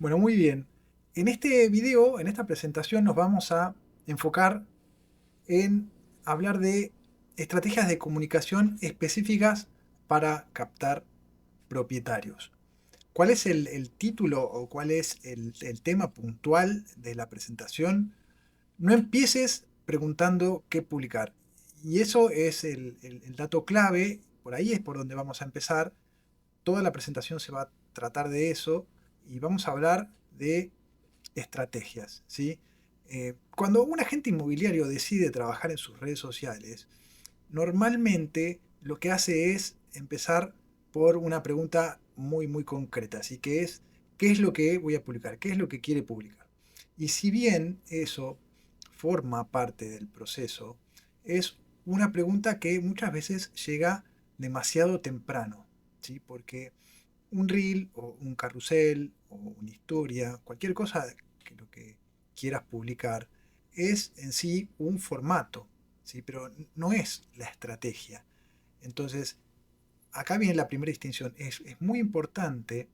Bueno, muy bien. En este video, en esta presentación, nos vamos a enfocar en hablar de estrategias de comunicación específicas para captar propietarios. ¿Cuál es el título o cuál es el tema puntual de la presentación? No empieces preguntando qué publicar. Y eso es el dato clave, por ahí es por donde vamos a empezar. Toda la presentación se va a tratar de eso y vamos a hablar de estrategias, ¿sí? Cuando un agente inmobiliario decide trabajar en sus redes sociales, normalmente lo que hace es empezar por una pregunta muy concreta, así que es, ¿qué es lo que voy a publicar? ¿Qué es lo que quiere publicar? Y si bien eso forma parte del proceso, es una pregunta que muchas veces llega demasiado temprano, ¿sí? Porque un reel o un carrusel o una historia, cualquier cosa que lo que quieras publicar, es en sí un formato, ¿sí? Pero no es la estrategia. Entonces, acá viene la primera distinción. Es muy importante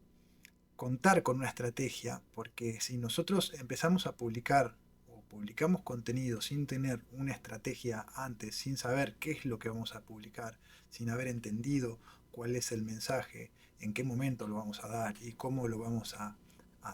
contar con una estrategia, porque si nosotros empezamos a publicar o publicamos contenido sin tener una estrategia antes, sin saber qué es lo que vamos a publicar, sin haber entendido cuál es el mensaje, en qué momento lo vamos a dar y cómo lo vamos a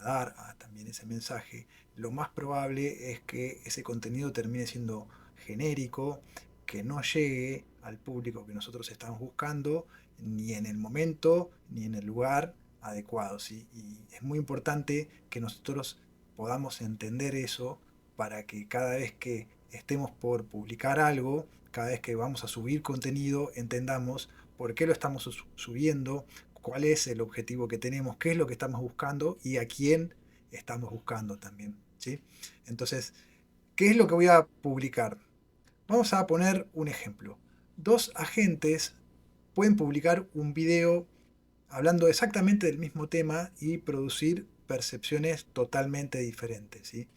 dar también ese mensaje, lo más probable es que ese contenido termine siendo genérico, que no llegue al público que nosotros estamos buscando, ni en el momento, ni en el lugar adecuado, ¿sí? Y es muy importante que nosotros podamos entender eso para que cada vez que estemos por publicar algo, cada vez que vamos a subir contenido, entendamos por qué lo estamos subiendo, cuál es el objetivo que tenemos, qué es lo que estamos buscando y a quién estamos buscando también, ¿sí? Entonces, ¿qué es lo que voy a publicar? Vamos a poner un ejemplo. Dos agentes pueden publicar un video hablando exactamente del mismo tema y producir percepciones totalmente diferentes, ¿sí?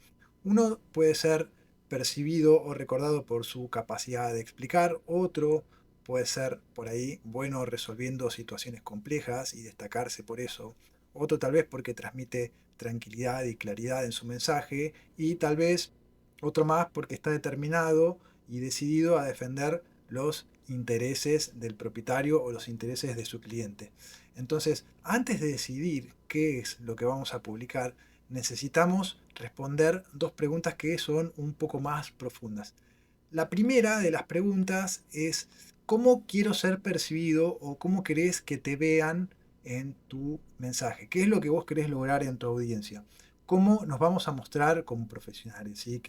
Uno puede ser percibido o recordado por su capacidad de explicar, otro puede ser por ahí bueno resolviendo situaciones complejas y destacarse por eso, otro tal vez porque transmite tranquilidad y claridad en su mensaje y tal vez otro más porque está determinado y decidido a defender los intereses del propietario o los intereses de su cliente. Entonces, antes de decidir qué es lo que vamos a publicar, necesitamos responder dos preguntas que son un poco más profundas. La primera de las preguntas es, ¿cómo quiero ser percibido o cómo querés que te vean en tu mensaje? ¿Qué es lo que vos querés lograr en tu audiencia? ¿Cómo nos vamos a mostrar como profesionales? ¿Sí?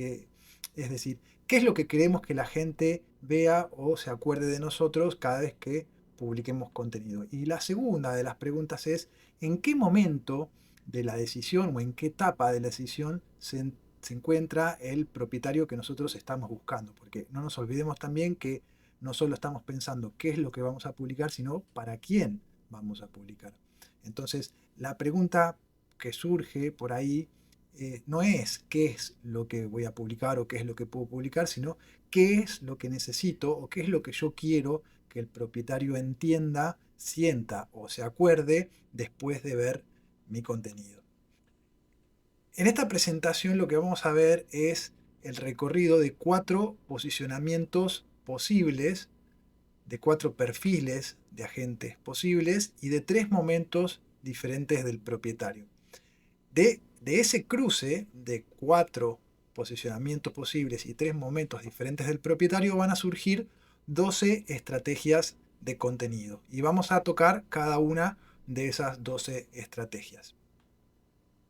Es decir, ¿qué es lo que queremos que la gente vea o se acuerde de nosotros cada vez que publiquemos contenido? Y la segunda de las preguntas es, ¿en qué momento de la decisión o en qué etapa de la decisión se encuentra el propietario que nosotros estamos buscando? Porque no nos olvidemos también que no solo estamos pensando qué es lo que vamos a publicar, sino para quién vamos a publicar. Entonces, la pregunta que surge por ahí no es qué es lo que voy a publicar o qué es lo que puedo publicar, sino qué es lo que necesito o qué es lo que yo quiero que el propietario entienda, sienta o se acuerde después de ver mi contenido. En esta presentación lo que vamos a ver es el recorrido de 4 posicionamientos posibles, de 4 perfiles de agentes posibles y de 3 momentos diferentes del propietario. De ese cruce de 4 posicionamientos posibles y 3 momentos diferentes del propietario van a surgir 12 estrategias de contenido y vamos a tocar cada una de esas 12 estrategias.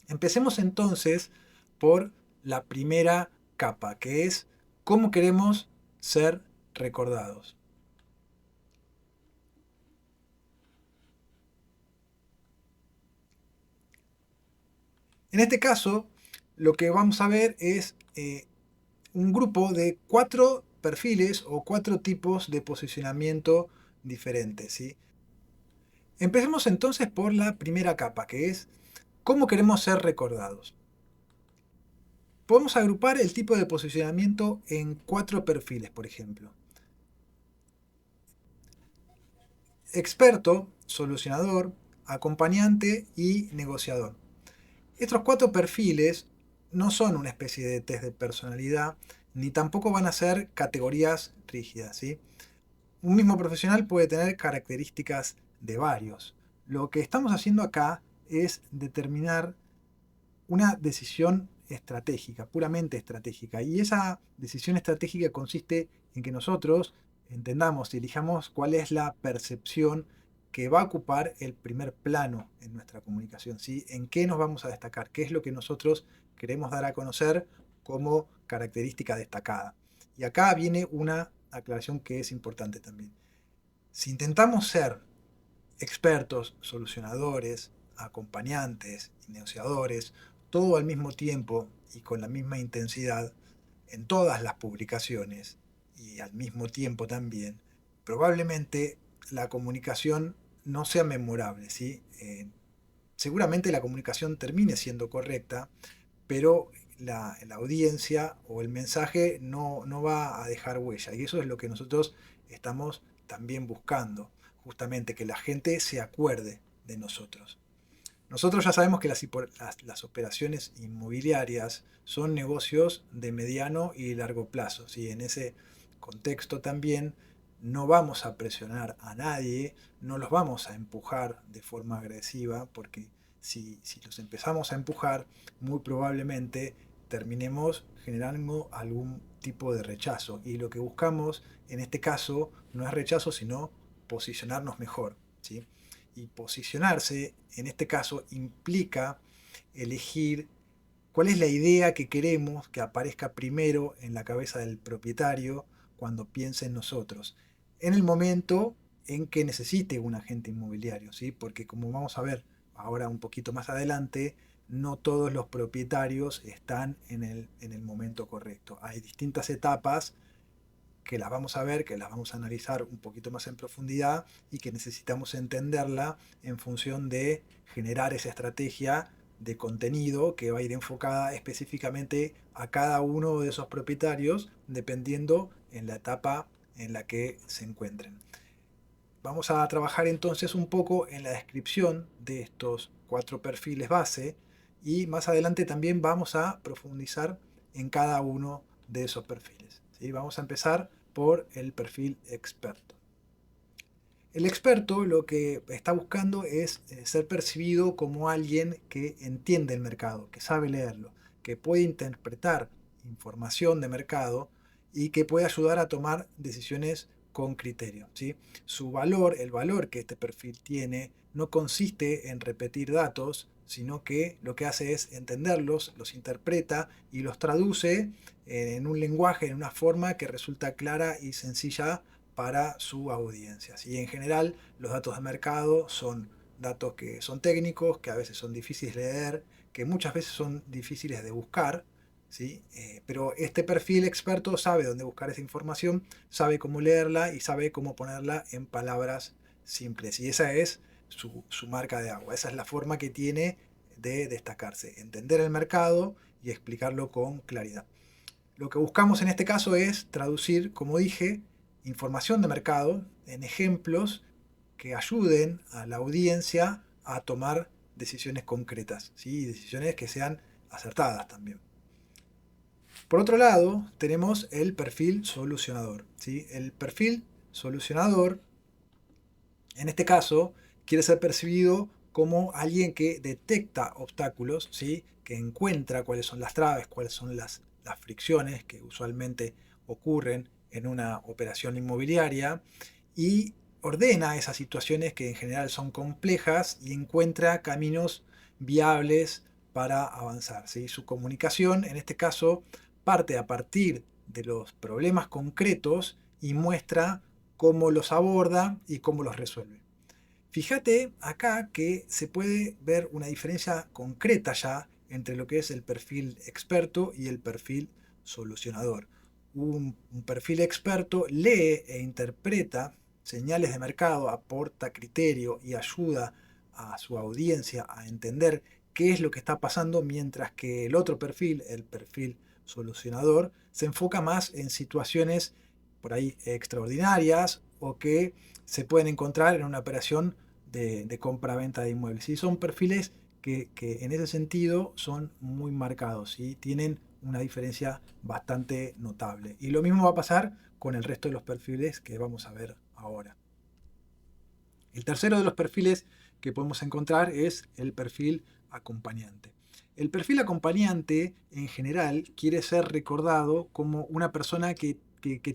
Empecemos entonces por la primera capa, que es cómo queremos ser recordados. En este caso, lo que vamos a ver es un grupo de 4 perfiles o 4 tipos de posicionamiento diferentes, ¿sí? Empecemos entonces por la primera capa, que es cómo queremos ser recordados. Podemos agrupar el tipo de posicionamiento en 4 perfiles, por ejemplo. Experto, solucionador, acompañante y negociador. Estos 4 perfiles no son una especie de test de personalidad, ni tampoco van a ser categorías rígidas, ¿sí? Un mismo profesional puede tener características de varios. Lo que estamos haciendo acá es determinar una decisión estratégica, puramente estratégica. Y esa decisión estratégica consiste en que nosotros entendamos y elijamos cuál es la percepción que va a ocupar el primer plano en nuestra comunicación, ¿sí? En qué nos vamos a destacar, qué es lo que nosotros queremos dar a conocer como característica destacada. Y acá viene una aclaración que es importante también. Si intentamos ser expertos, solucionadores, acompañantes y negociadores, todo al mismo tiempo y con la misma intensidad en todas las publicaciones y al mismo tiempo también, probablemente la comunicación no sea memorable, ¿sí? Seguramente la comunicación termine siendo correcta, pero la audiencia o el mensaje no va a dejar huella. Y eso es lo que nosotros estamos también buscando, justamente que la gente se acuerde de nosotros. Nosotros ya sabemos que las operaciones inmobiliarias son negocios de mediano y largo plazo. ¿Sí? En ese contexto también no vamos a presionar a nadie, no los vamos a empujar de forma agresiva, porque si los empezamos a empujar, muy probablemente terminemos generando algún tipo de rechazo. Y lo que buscamos en este caso no es rechazo, sino posicionarnos mejor. ¿Sí? Y posicionarse, en este caso, implica elegir cuál es la idea que queremos que aparezca primero en la cabeza del propietario cuando piense en nosotros, en el momento en que necesite un agente inmobiliario, ¿sí? Porque como vamos a ver ahora un poquito más adelante, no todos los propietarios están en el momento correcto. Hay distintas etapas que las vamos a ver, que las vamos a analizar un poquito más en profundidad y que necesitamos entenderla en función de generar esa estrategia de contenido que va a ir enfocada específicamente a cada uno de esos propietarios dependiendo en la etapa en la que se encuentren. Vamos a trabajar entonces un poco en la descripción de estos 4 perfiles base y más adelante también vamos a profundizar en cada uno de esos perfiles. ¿Sí? Vamos a empezar por el perfil experto. El experto lo que está buscando es ser percibido como alguien que entiende el mercado, que sabe leerlo, que puede interpretar información de mercado y que puede ayudar a tomar decisiones con criterio. ¿Sí? Su valor, el valor que este perfil tiene, no consiste en repetir datos, sino que lo que hace es entenderlos, los interpreta y los traduce en un lenguaje, en una forma que resulta clara y sencilla para su audiencia. ¿Sí? En general, los datos de mercado son datos que son técnicos, que a veces son difíciles de leer, que muchas veces son difíciles de buscar, ¿sí? Pero este perfil experto sabe dónde buscar esa información, sabe cómo leerla y sabe cómo ponerla en palabras simples. Y esa es su marca de agua. Esa es la forma que tiene de destacarse, entender el mercado y explicarlo con claridad. Lo que buscamos en este caso es traducir, como dije, información de mercado en ejemplos que ayuden a la audiencia a tomar decisiones concretas, ¿sí? Decisiones que sean acertadas también. Por otro lado, tenemos el perfil solucionador. ¿Sí? El perfil solucionador, en este caso, quiere ser percibido como alguien que detecta obstáculos, ¿sí? Que encuentra cuáles son las trabas, cuáles son las fricciones que usualmente ocurren en una operación inmobiliaria y ordena esas situaciones que en general son complejas y encuentra caminos viables para avanzar. ¿Sí? Su comunicación, en este caso, parte a partir de los problemas concretos y muestra cómo los aborda y cómo los resuelve. Fíjate acá que se puede ver una diferencia concreta ya entre lo que es el perfil experto y el perfil solucionador. Un perfil experto lee e interpreta señales de mercado, aporta criterio y ayuda a su audiencia a entender qué es lo que está pasando, mientras que el otro perfil, el perfil solucionador, se enfoca más en situaciones por ahí extraordinarias o que se pueden encontrar en una operación de compra-venta de inmuebles. Y son perfiles que en ese sentido son muy marcados, ¿sí? Tienen una diferencia bastante notable. Y lo mismo va a pasar con el resto de los perfiles que vamos a ver ahora. El tercero de los perfiles que podemos encontrar es el perfil acompañante. El perfil acompañante en general quiere ser recordado como una persona que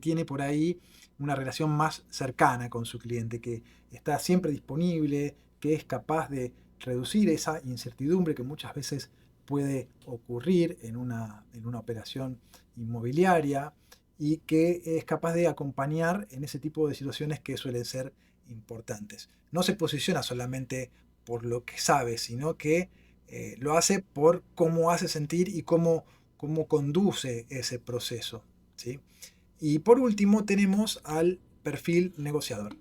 tiene por ahí una relación más cercana con su cliente, que está siempre disponible, que es capaz de reducir esa incertidumbre que muchas veces puede ocurrir en una operación inmobiliaria y que es capaz de acompañar en ese tipo de situaciones que suelen ser importantes. No se posiciona solamente por lo que sabe, sino que lo hace por cómo hace sentir y cómo conduce ese proceso, ¿sí? Y por último tenemos al perfil negociador.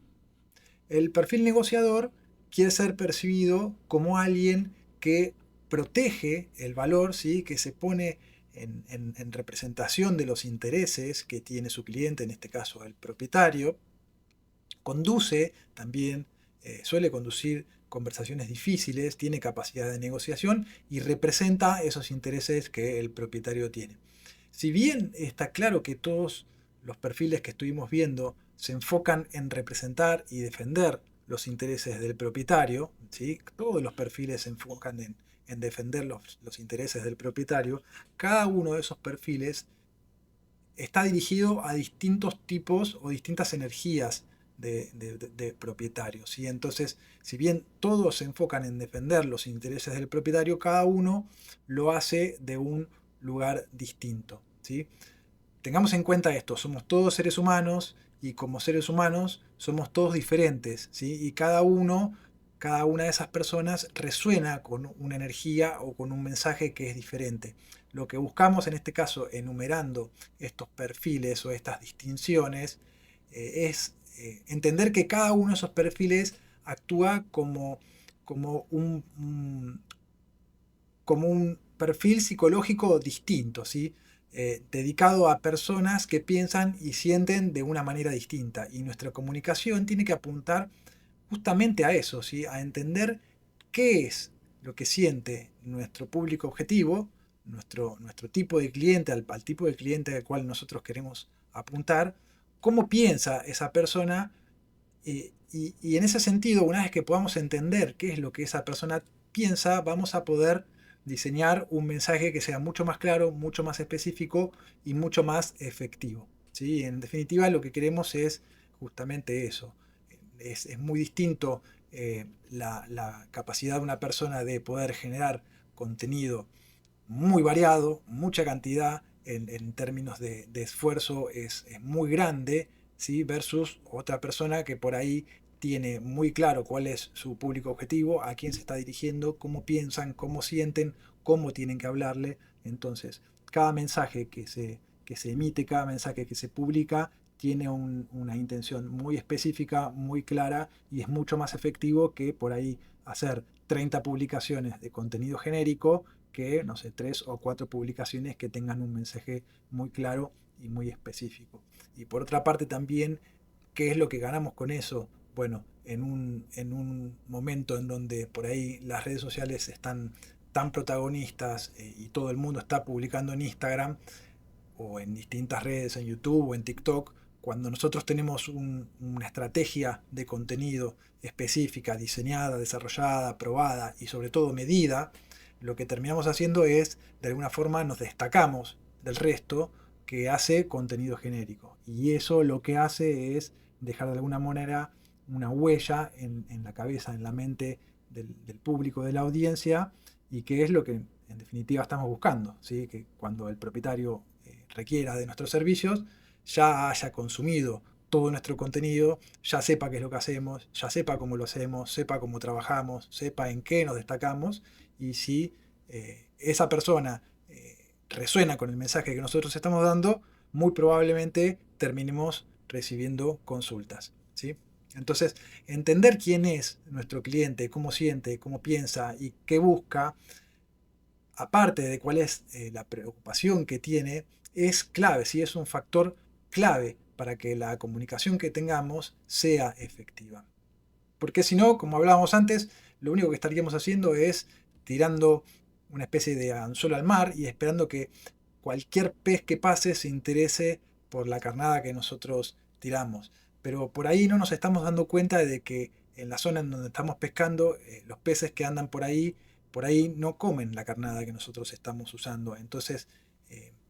El perfil negociador quiere ser percibido como alguien que protege el valor, ¿sí? Que se pone en representación de los intereses que tiene su cliente, en este caso el propietario, conduce también, suele conducir conversaciones difíciles, tiene capacidad de negociación y representa esos intereses que el propietario tiene. Si bien está claro que todos los perfiles que estuvimos viendo se enfocan en representar y defender los intereses del propietario, ¿sí? Todos los perfiles se enfocan en defender los intereses del propietario, cada uno de esos perfiles está dirigido a distintos tipos o distintas energías de propietarios, ¿sí? Entonces, si bien todos se enfocan en defender los intereses del propietario, cada uno lo hace de un lugar distinto, ¿sí? Tengamos en cuenta esto, somos todos seres humanos y como seres humanos somos todos diferentes, ¿sí? Y cada una de esas personas resuena con una energía o con un mensaje que es diferente. Lo que buscamos en este caso, enumerando estos perfiles o estas distinciones, es entender que cada uno de esos perfiles actúa como un perfil psicológico distinto, ¿sí? Dedicado a personas que piensan y sienten de una manera distinta. Y nuestra comunicación tiene que apuntar justamente a eso, ¿sí? A entender qué es lo que siente nuestro público objetivo, nuestro tipo de cliente, al tipo de cliente al cual nosotros queremos apuntar, cómo piensa esa persona y en ese sentido, una vez que podamos entender qué es lo que esa persona piensa, vamos a poder diseñar un mensaje que sea mucho más claro, mucho más específico y mucho más efectivo, ¿sí? En definitiva, lo que queremos es justamente eso. Es muy distinto la capacidad de una persona de poder generar contenido muy variado, mucha cantidad en términos de esfuerzo es muy grande, ¿sí? Versus otra persona que por ahí tiene muy claro cuál es su público objetivo, a quién se está dirigiendo, cómo piensan, cómo sienten, cómo tienen que hablarle. Entonces, cada mensaje que se emite, cada mensaje que se publica, tiene una intención muy específica, muy clara y es mucho más efectivo que por ahí hacer 30 publicaciones de contenido genérico que, no sé, 3 o 4 publicaciones que tengan un mensaje muy claro y muy específico. Y por otra parte también, ¿qué es lo que ganamos con eso? Bueno, en un momento en donde por ahí las redes sociales están tan protagonistas y todo el mundo está publicando en Instagram o en distintas redes, en YouTube o en TikTok, cuando nosotros tenemos una estrategia de contenido específica, diseñada, desarrollada, probada y sobre todo medida, lo que terminamos haciendo es, de alguna forma, nos destacamos del resto que hace contenido genérico. Y eso lo que hace es dejar de alguna manera una huella en la cabeza, en la mente del público, de la audiencia, y que es lo que en definitiva estamos buscando, ¿sí? Que cuando el propietario requiera de nuestros servicios, ya haya consumido todo nuestro contenido, ya sepa qué es lo que hacemos, ya sepa cómo lo hacemos, sepa cómo trabajamos, sepa en qué nos destacamos y si esa persona resuena con el mensaje que nosotros estamos dando, muy probablemente terminemos recibiendo consultas, ¿sí? Entonces, entender quién es nuestro cliente, cómo siente, cómo piensa y qué busca, aparte de cuál es la preocupación que tiene, es clave, ¿sí? Es un factor clave para que la comunicación que tengamos sea efectiva. Porque si no, como hablábamos antes, lo único que estaríamos haciendo es tirando una especie de anzuelo al mar y esperando que cualquier pez que pase se interese por la carnada que nosotros tiramos. Pero por ahí no nos estamos dando cuenta de que en la zona en donde estamos pescando, los peces que andan por ahí no comen la carnada que nosotros estamos usando. Entonces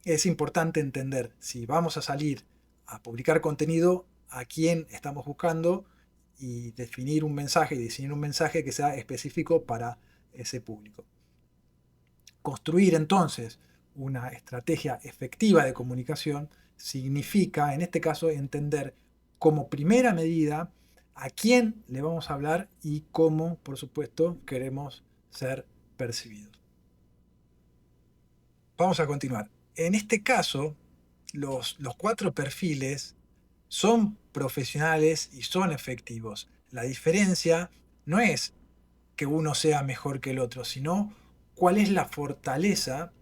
es importante entender si vamos a salir a publicar contenido, a quién estamos buscando y definir un mensaje y diseñar un mensaje que sea específico para ese público. Construir entonces una estrategia efectiva de comunicación significa, en este caso, entender como primera medida a quién le vamos a hablar y cómo, por supuesto, queremos ser percibidos. Vamos a continuar. En este caso, los 4 perfiles son profesionales y son efectivos. La diferencia no es que uno sea mejor que el otro, sino cuál es la fortaleza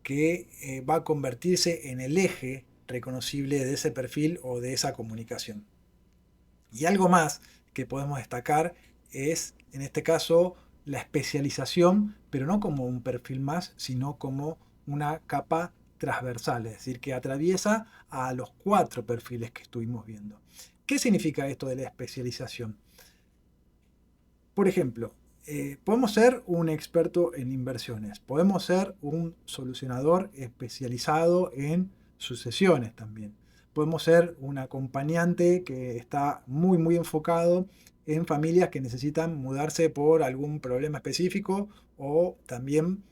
que va a convertirse en el eje reconocible de ese perfil o de esa comunicación. Y algo más que podemos destacar es, en este caso, la especialización, pero no como un perfil más, sino como una capa transversal, es decir, que atraviesa a los 4 perfiles que estuvimos viendo. ¿Qué significa esto de la especialización? Por ejemplo, podemos ser un experto en inversiones, podemos ser un solucionador especializado en sucesiones también, podemos ser un acompañante que está muy enfocado en familias que necesitan mudarse por algún problema específico, o también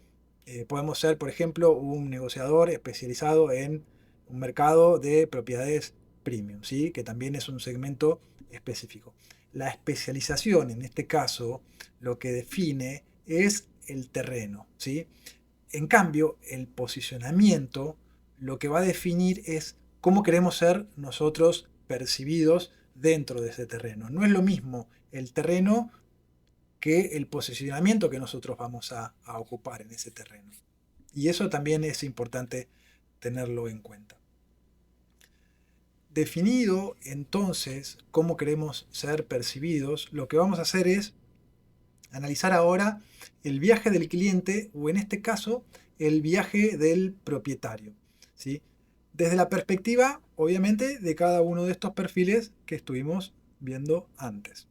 podemos ser, por ejemplo, un negociador especializado en un mercado de propiedades premium, ¿sí? Que también es un segmento específico. La especialización, en este caso, lo que define es el terreno, ¿sí? En cambio, el posicionamiento lo que va a definir es cómo queremos ser nosotros percibidos dentro de ese terreno. No es lo mismo el terreno que el posicionamiento que nosotros vamos a ocupar en ese terreno. Y eso también es importante tenerlo en cuenta. Definido entonces cómo queremos ser percibidos, lo que vamos a hacer es analizar ahora el viaje del cliente, o en este caso el viaje del propietario, ¿sí? Desde la perspectiva, obviamente, de cada uno de estos perfiles que estuvimos viendo antes.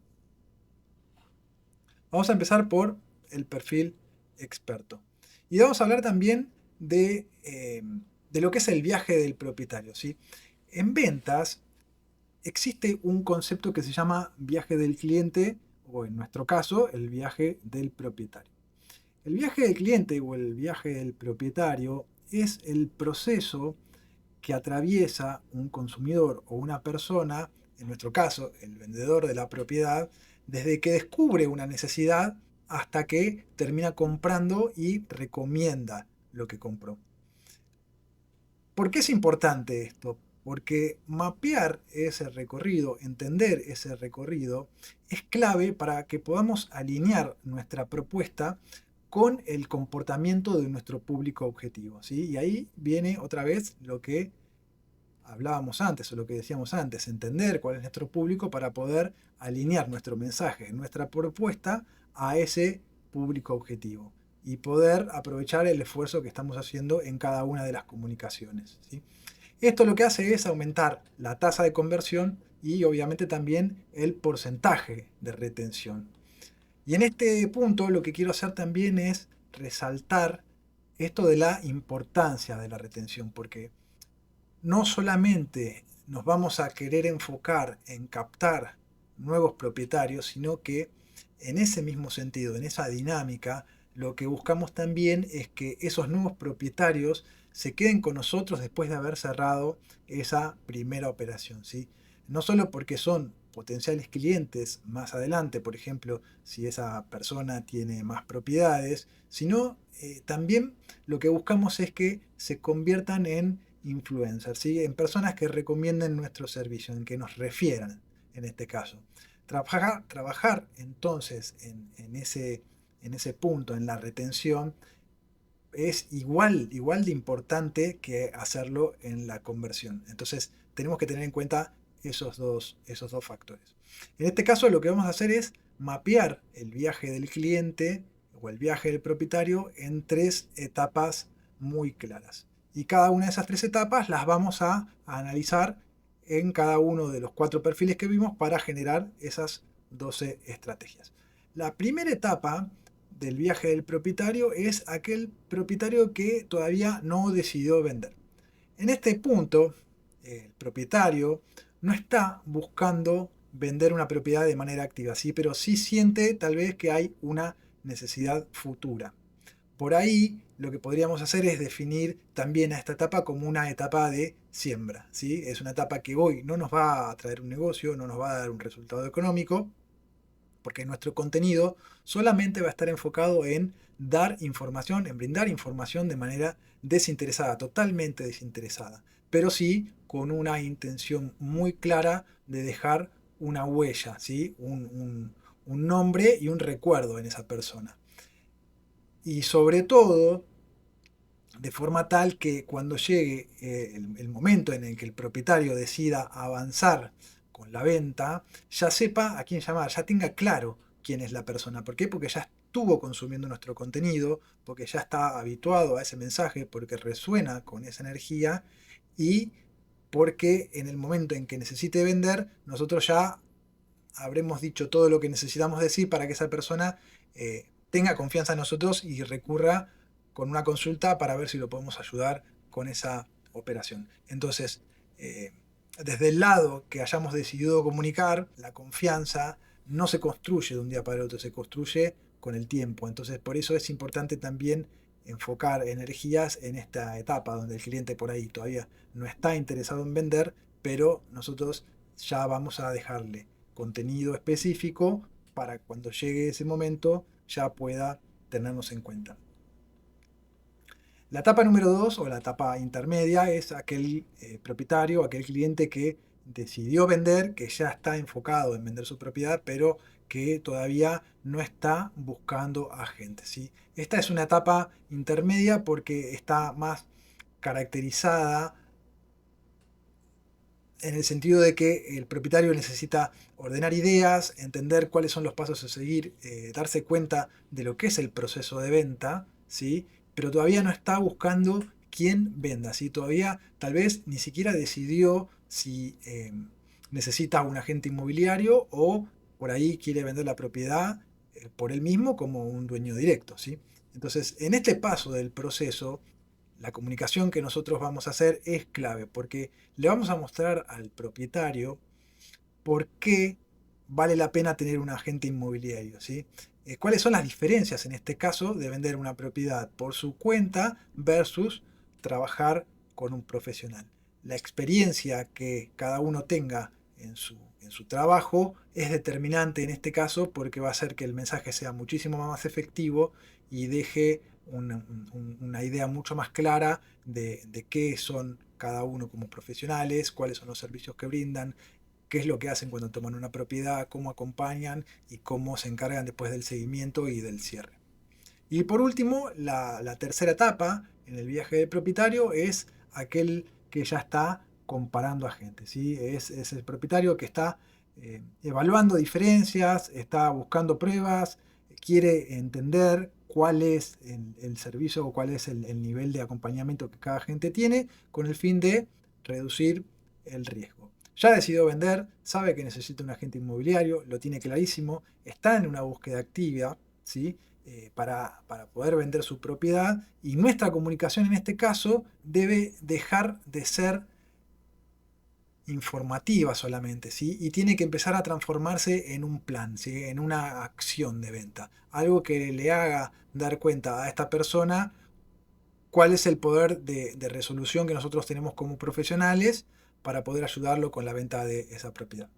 Vamos a empezar por el perfil experto. Y vamos a hablar también de lo que es el viaje del propietario, ¿sí? En ventas existe un concepto que se llama viaje del cliente, o en nuestro caso, el viaje del propietario. El viaje del cliente o el viaje del propietario es el proceso que atraviesa un consumidor o una persona, en nuestro caso, el vendedor de la propiedad, desde que descubre una necesidad hasta que termina comprando y recomienda lo que compró. ¿Por qué es importante esto? Porque mapear ese recorrido, entender ese recorrido, es clave para que podamos alinear nuestra propuesta con el comportamiento de nuestro público objetivo, ¿sí? Y ahí viene otra vez lo que hablábamos antes, o lo que decíamos antes, entender cuál es nuestro público para poder alinear nuestro mensaje, nuestra propuesta a ese público objetivo y poder aprovechar el esfuerzo que estamos haciendo en cada una de las comunicaciones, ¿sí? Esto lo que hace es aumentar la tasa de conversión y obviamente también el porcentaje de retención. Y en este punto lo que quiero hacer también es resaltar esto de la importancia de la retención, porque no solamente nos vamos a querer enfocar en captar nuevos propietarios, sino que en ese mismo sentido, en esa dinámica, lo que buscamos también es que esos nuevos propietarios se queden con nosotros después de haber cerrado esa primera operación, ¿sí? No solo porque son potenciales clientes más adelante, por ejemplo, si esa persona tiene más propiedades, sino también lo que buscamos es que se conviertan en influencers, ¿sí? En personas que recomienden nuestro servicio, en que nos refieran en este caso. Trabajar entonces en ese punto, en la retención, es igual de importante que hacerlo en la conversión. Entonces tenemos que tener en cuenta esos dos factores. En este caso lo que vamos a hacer es mapear el viaje del cliente o el viaje del propietario en 3 etapas muy claras. Y cada una de esas 3 etapas las vamos a analizar en cada uno de los 4 perfiles que vimos para generar esas 12 estrategias. La primera etapa del viaje del propietario es aquel propietario que todavía no decidió vender. En este punto, el propietario no está buscando vender una propiedad de manera activa, ¿sí? Pero sí siente tal vez que hay una necesidad futura. Por ahí lo que podríamos hacer es definir también a esta etapa como una etapa de siembra, ¿sí? Es una etapa que hoy no nos va a traer un negocio, no nos va a dar un resultado económico, porque nuestro contenido solamente va a estar enfocado en dar información, en brindar información de manera desinteresada, totalmente desinteresada, pero sí con una intención muy clara de dejar una huella, ¿sí? un nombre y un recuerdo en esa persona. Y sobre todo, de forma tal que cuando llegue el momento en el que el propietario decida avanzar con la venta, ya sepa a quién llamar, ya tenga claro quién es la persona. ¿Por qué? Porque ya estuvo consumiendo nuestro contenido, porque ya está habituado a ese mensaje, porque resuena con esa energía y porque en el momento en que necesite vender, nosotros ya habremos dicho todo lo que necesitamos decir para que esa persona tenga confianza en nosotros y recurra con una consulta para ver si lo podemos ayudar con esa operación. Entonces, desde el lado que hayamos decidido comunicar, la confianza no se construye de un día para el otro, se construye con el tiempo. Entonces, por eso es importante también enfocar energías en esta etapa donde el cliente por ahí todavía no está interesado en vender, pero nosotros ya vamos a dejarle contenido específico para cuando llegue ese momento ya pueda tenernos en cuenta. La etapa número 2 o la etapa intermedia es aquel propietario, aquel cliente que decidió vender, que ya está enfocado en vender su propiedad, pero que todavía no está buscando agentes, ¿sí? Esta es una etapa intermedia porque está más caracterizada en el sentido de que el propietario necesita ordenar ideas, entender cuáles son los pasos a seguir, darse cuenta de lo que es el proceso de venta, ¿sí? Pero todavía no está buscando quién venda, ¿sí? Todavía tal vez ni siquiera decidió si necesita un agente inmobiliario o por ahí quiere vender la propiedad por él mismo como un dueño directo, ¿sí? Entonces, en este paso del proceso, la comunicación que nosotros vamos a hacer es clave porque le vamos a mostrar al propietario por qué vale la pena tener un agente inmobiliario, ¿sí? ¿Cuáles son las diferencias en este caso de vender una propiedad por su cuenta versus trabajar con un profesional? La experiencia que cada uno tenga en su trabajo es determinante en este caso porque va a hacer que el mensaje sea muchísimo más efectivo y deje una idea mucho más clara de qué son cada uno como profesionales, cuáles son los servicios que brindan, qué es lo que hacen cuando toman una propiedad, cómo acompañan y cómo se encargan después del seguimiento y del cierre. Y por último, la tercera etapa en el viaje del propietario es aquel que ya está comparando agentes, ¿sí? Es el propietario que está evaluando diferencias, está buscando pruebas, quiere entender cuál es el servicio o cuál es el nivel de acompañamiento que cada agente tiene con el fin de reducir el riesgo. Ya decidió vender, sabe que necesita un agente inmobiliario, lo tiene clarísimo, está en una búsqueda activa, ¿sí? Para poder vender su propiedad y nuestra comunicación en este caso debe dejar de ser informativa solamente, ¿sí? Y tiene que empezar a transformarse en un plan, ¿sí? En una acción de venta, algo que le haga dar cuenta a esta persona cuál es el poder de resolución que nosotros tenemos como profesionales para poder ayudarlo con la venta de esa propiedad.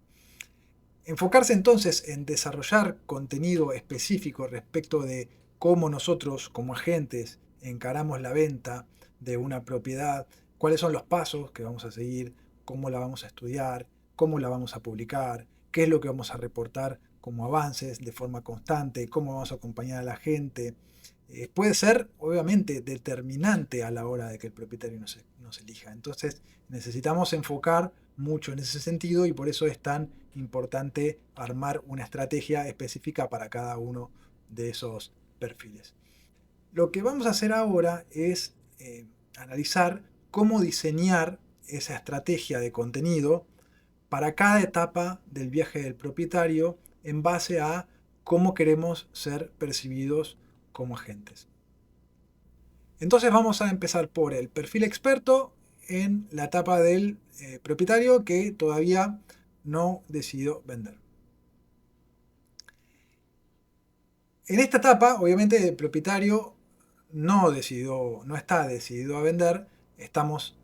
Enfocarse entonces en desarrollar contenido específico respecto de cómo nosotros como agentes encaramos la venta de una propiedad, cuáles son los pasos que vamos a seguir, cómo la vamos a estudiar, cómo la vamos a publicar, qué es lo que vamos a reportar como avances de forma constante, cómo vamos a acompañar a la gente. Puede ser obviamente determinante a la hora de que el propietario nos elija. Entonces necesitamos enfocar mucho en ese sentido y por eso es tan importante armar una estrategia específica para cada uno de esos perfiles. Lo que vamos a hacer ahora es analizar cómo diseñar esa estrategia de contenido para cada etapa del viaje del propietario en base a cómo queremos ser percibidos como agentes. Entonces vamos a empezar por el perfil experto en la etapa del propietario que todavía no decidió vender. En esta etapa, obviamente, el propietario no está decidido a vender.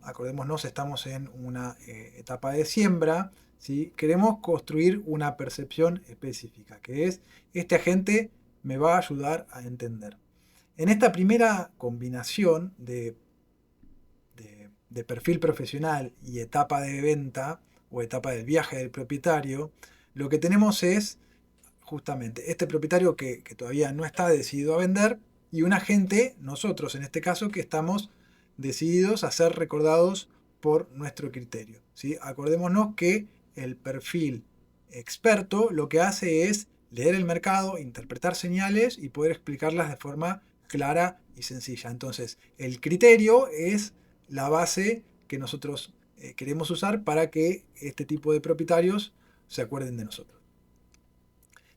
Acordémonos, estamos en una etapa de siembra, ¿sí? Queremos construir una percepción específica, que es, este agente me va a ayudar a entender. En esta primera combinación de perfil profesional y etapa de venta o etapa del viaje del propietario, lo que tenemos es justamente este propietario que todavía no está decidido a vender y un agente, nosotros en este caso, que estamos decididos a ser recordados por nuestro criterio, ¿sí? Acordémonos que el perfil experto lo que hace es leer el mercado, interpretar señales y poder explicarlas de forma clara y sencilla. Entonces, el criterio es la base que nosotros queremos usar para que este tipo de propietarios se acuerden de nosotros.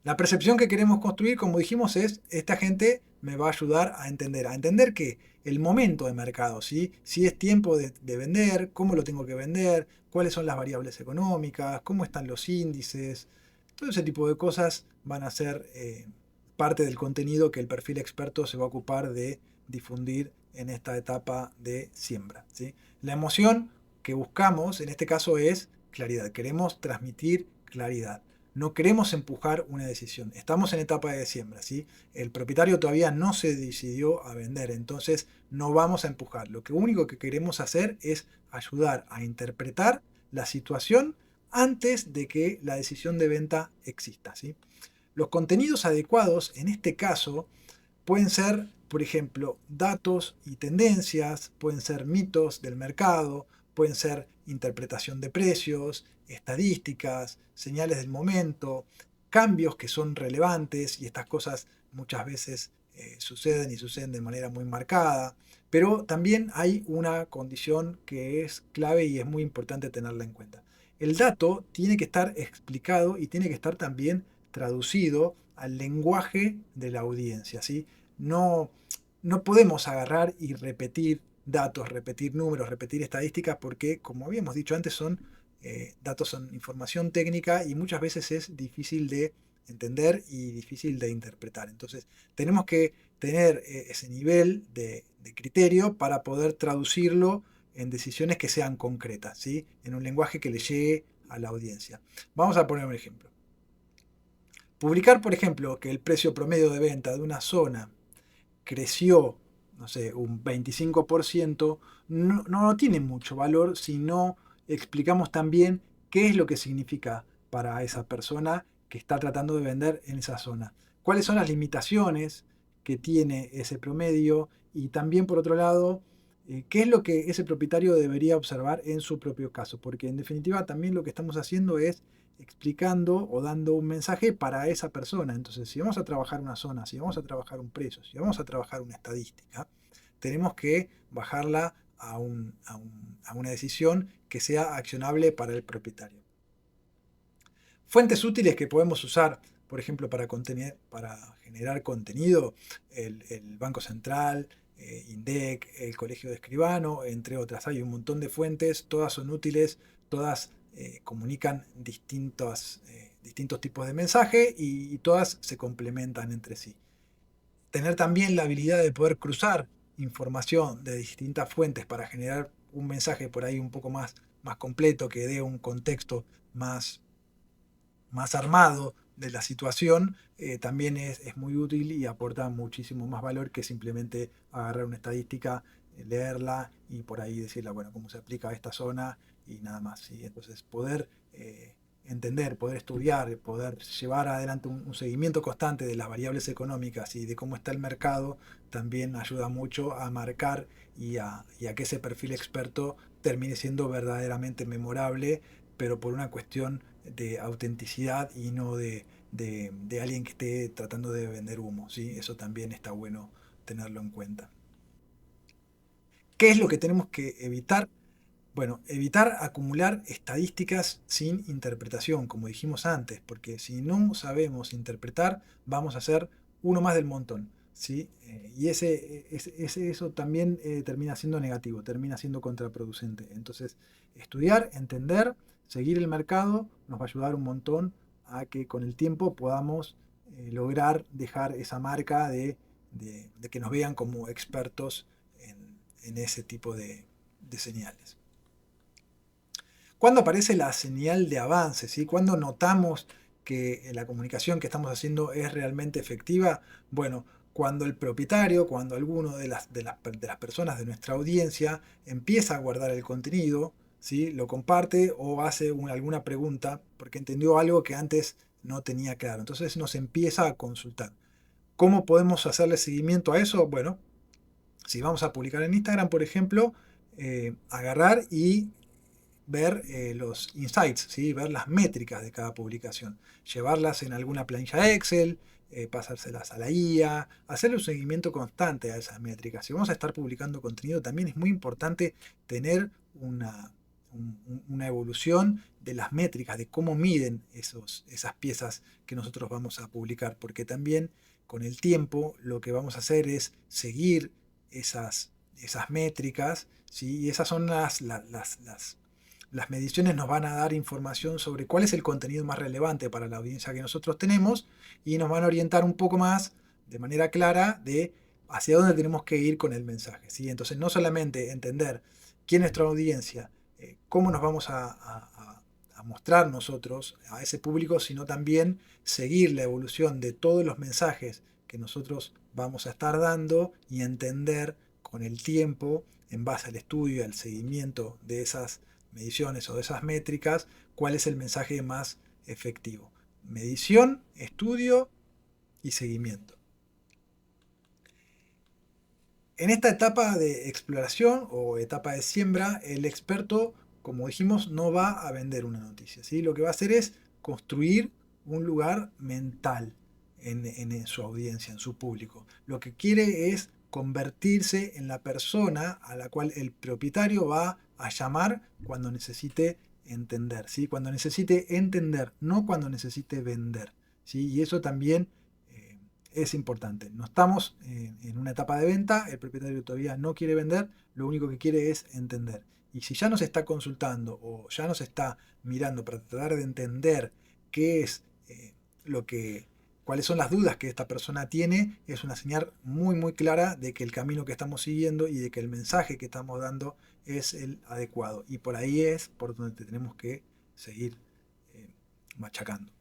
La percepción que queremos construir, como dijimos, es esta gente me va a ayudar a entender que el momento de mercado, ¿sí? Si es tiempo de vender, cómo lo tengo que vender, cuáles son las variables económicas, cómo están los índices, todo ese tipo de cosas van a ser parte del contenido que el perfil experto se va a ocupar de difundir en esta etapa de siembra, ¿sí? La emoción que buscamos en este caso es claridad, queremos transmitir claridad. No queremos empujar una decisión. Estamos en etapa de siembra, ¿sí? El propietario todavía no se decidió a vender, entonces no vamos a empujar. Lo único que queremos hacer es ayudar a interpretar la situación antes de que la decisión de venta exista, ¿sí? Los contenidos adecuados, en este caso, pueden ser, por ejemplo, datos y tendencias, pueden ser mitos del mercado, pueden ser interpretación de precios, estadísticas, señales del momento, cambios que son relevantes y estas cosas muchas veces suceden y suceden de manera muy marcada. Pero también hay una condición que es clave y es muy importante tenerla en cuenta. El dato tiene que estar explicado y tiene que estar también traducido al lenguaje de la audiencia, ¿sí? No, no podemos agarrar y repetir datos, repetir números, repetir estadísticas, porque, como habíamos dicho antes, datos son información técnica y muchas veces es difícil de entender y difícil de interpretar. Entonces, tenemos que tener ese nivel de criterio para poder traducirlo en decisiones que sean concretas, ¿sí? En un lenguaje que le llegue a la audiencia. Vamos a poner un ejemplo. Publicar, por ejemplo, que el precio promedio de venta de una zona creció, no sé, un 25%, no tiene mucho valor si no explicamos también qué es lo que significa para esa persona que está tratando de vender en esa zona. Cuáles son las limitaciones que tiene ese promedio y también, por otro lado, qué es lo que ese propietario debería observar en su propio caso. Porque en definitiva también lo que estamos haciendo es explicando o dando un mensaje para esa persona. Entonces, si vamos a trabajar una zona, si vamos a trabajar un precio, si vamos a trabajar una estadística, tenemos que bajarla a una decisión que sea accionable para el propietario. Fuentes útiles que podemos usar, por ejemplo, para generar contenido, el Banco Central, INDEC, el Colegio de Escribano, entre otras. Hay un montón de fuentes, todas son útiles, todas comunican distintos tipos de mensaje y todas se complementan entre sí. Tener también la habilidad de poder cruzar información de distintas fuentes para generar un mensaje por ahí un poco más completo, que dé un contexto más armado de la situación, también es muy útil y aporta muchísimo más valor que simplemente agarrar una estadística, leerla y por ahí decirle, bueno, cómo se aplica a esta zona y nada más, ¿sí? Entonces poder entender, poder estudiar, poder llevar adelante un seguimiento constante de las variables económicas y de cómo está el mercado, también ayuda mucho a marcar y a que ese perfil experto termine siendo verdaderamente memorable, pero por una cuestión de autenticidad y no de de alguien que esté tratando de vender humo, ¿sí? Eso también está bueno tenerlo en cuenta. ¿Qué es lo que tenemos que evitar? Bueno, evitar acumular estadísticas sin interpretación, como dijimos antes, porque si no sabemos interpretar, vamos a ser uno más del montón, ¿sí? Y eso también termina siendo negativo, termina siendo contraproducente. Entonces, estudiar, entender, seguir el mercado nos va a ayudar un montón a que con el tiempo podamos lograr dejar esa marca de que nos vean como expertos en ese tipo de señales. ¿Cuándo aparece la señal de avance? ¿Sí? ¿Cuándo notamos que la comunicación que estamos haciendo es realmente efectiva? Bueno, cuando el propietario, cuando alguno de las personas de nuestra audiencia empieza a guardar el contenido, ¿sí? Lo comparte o hace alguna pregunta porque entendió algo que antes no tenía claro. Entonces nos empieza a consultar. ¿Cómo podemos hacerle seguimiento a eso? Bueno, si vamos a publicar en Instagram, por ejemplo, agarrar y ver los insights, ¿sí? Ver las métricas de cada publicación, llevarlas en alguna planilla Excel, pasárselas a la IA, hacerle un seguimiento constante a esas métricas. Si vamos a estar publicando contenido, también es muy importante tener una evolución de las métricas, de cómo miden esas piezas que nosotros vamos a publicar, porque también con el tiempo lo que vamos a hacer es seguir esas métricas, ¿sí? Y esas son las mediciones nos van a dar información sobre cuál es el contenido más relevante para la audiencia que nosotros tenemos y nos van a orientar un poco más de manera clara de hacia dónde tenemos que ir con el mensaje, ¿sí? Entonces no solamente entender quién es nuestra audiencia, cómo nos vamos a mostrar nosotros a ese público, sino también seguir la evolución de todos los mensajes que nosotros vamos a estar dando y entender con el tiempo, en base al estudio y al seguimiento de esas mediciones o de esas métricas, cuál es el mensaje más efectivo. Medición, estudio y seguimiento. En esta etapa de exploración o etapa de siembra, el experto, como dijimos, no va a vender una noticia, ¿sí? Lo que va a hacer es construir un lugar mental en su audiencia, en su público. Lo que quiere es convertirse en la persona a la cual el propietario va a llamar cuando necesite entender, ¿sí? Cuando necesite entender, no cuando necesite vender, ¿sí? Y eso también es importante. No estamos en una etapa de venta, el propietario todavía no quiere vender, lo único que quiere es entender. Y si ya nos está consultando o ya nos está mirando para tratar de entender qué es lo que, cuáles son las dudas que esta persona tiene, es una señal muy muy clara de que el camino que estamos siguiendo y de que el mensaje que estamos dando es el adecuado. Y por ahí es por donde tenemos que seguir machacando.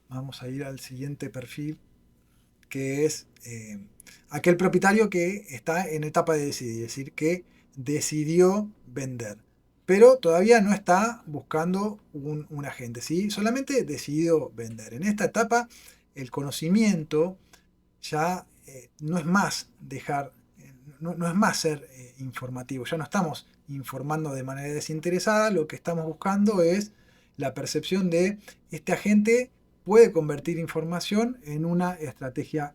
Vamos a ir al siguiente perfil, que es aquel propietario que está en etapa de decidir, es decir, que decidió vender, pero todavía no está buscando un agente, ¿sí? Solamente decidió vender. En esta etapa, el conocimiento ya no es más no es más ser informativo, ya no estamos informando de manera desinteresada, lo que estamos buscando es la percepción de este agente puede convertir información en una estrategia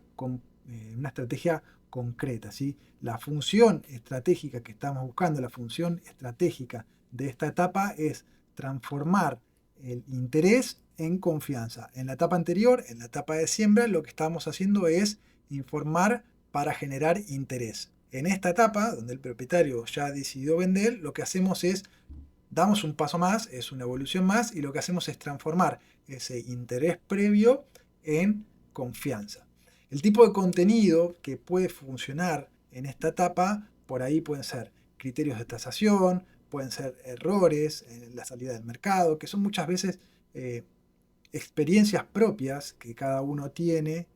concreta, ¿sí? La función estratégica que estamos buscando, la función estratégica de esta etapa es transformar el interés en confianza. En la etapa anterior, en la etapa de siembra, lo que estamos haciendo es informar para generar interés. En esta etapa, donde el propietario ya decidió vender, lo que hacemos es damos un paso más, es una evolución más, y lo que hacemos es transformar ese interés previo en confianza. El tipo de contenido que puede funcionar en esta etapa, por ahí pueden ser criterios de tasación, pueden ser errores en la salida del mercado, que son muchas veces experiencias propias que cada uno tiene,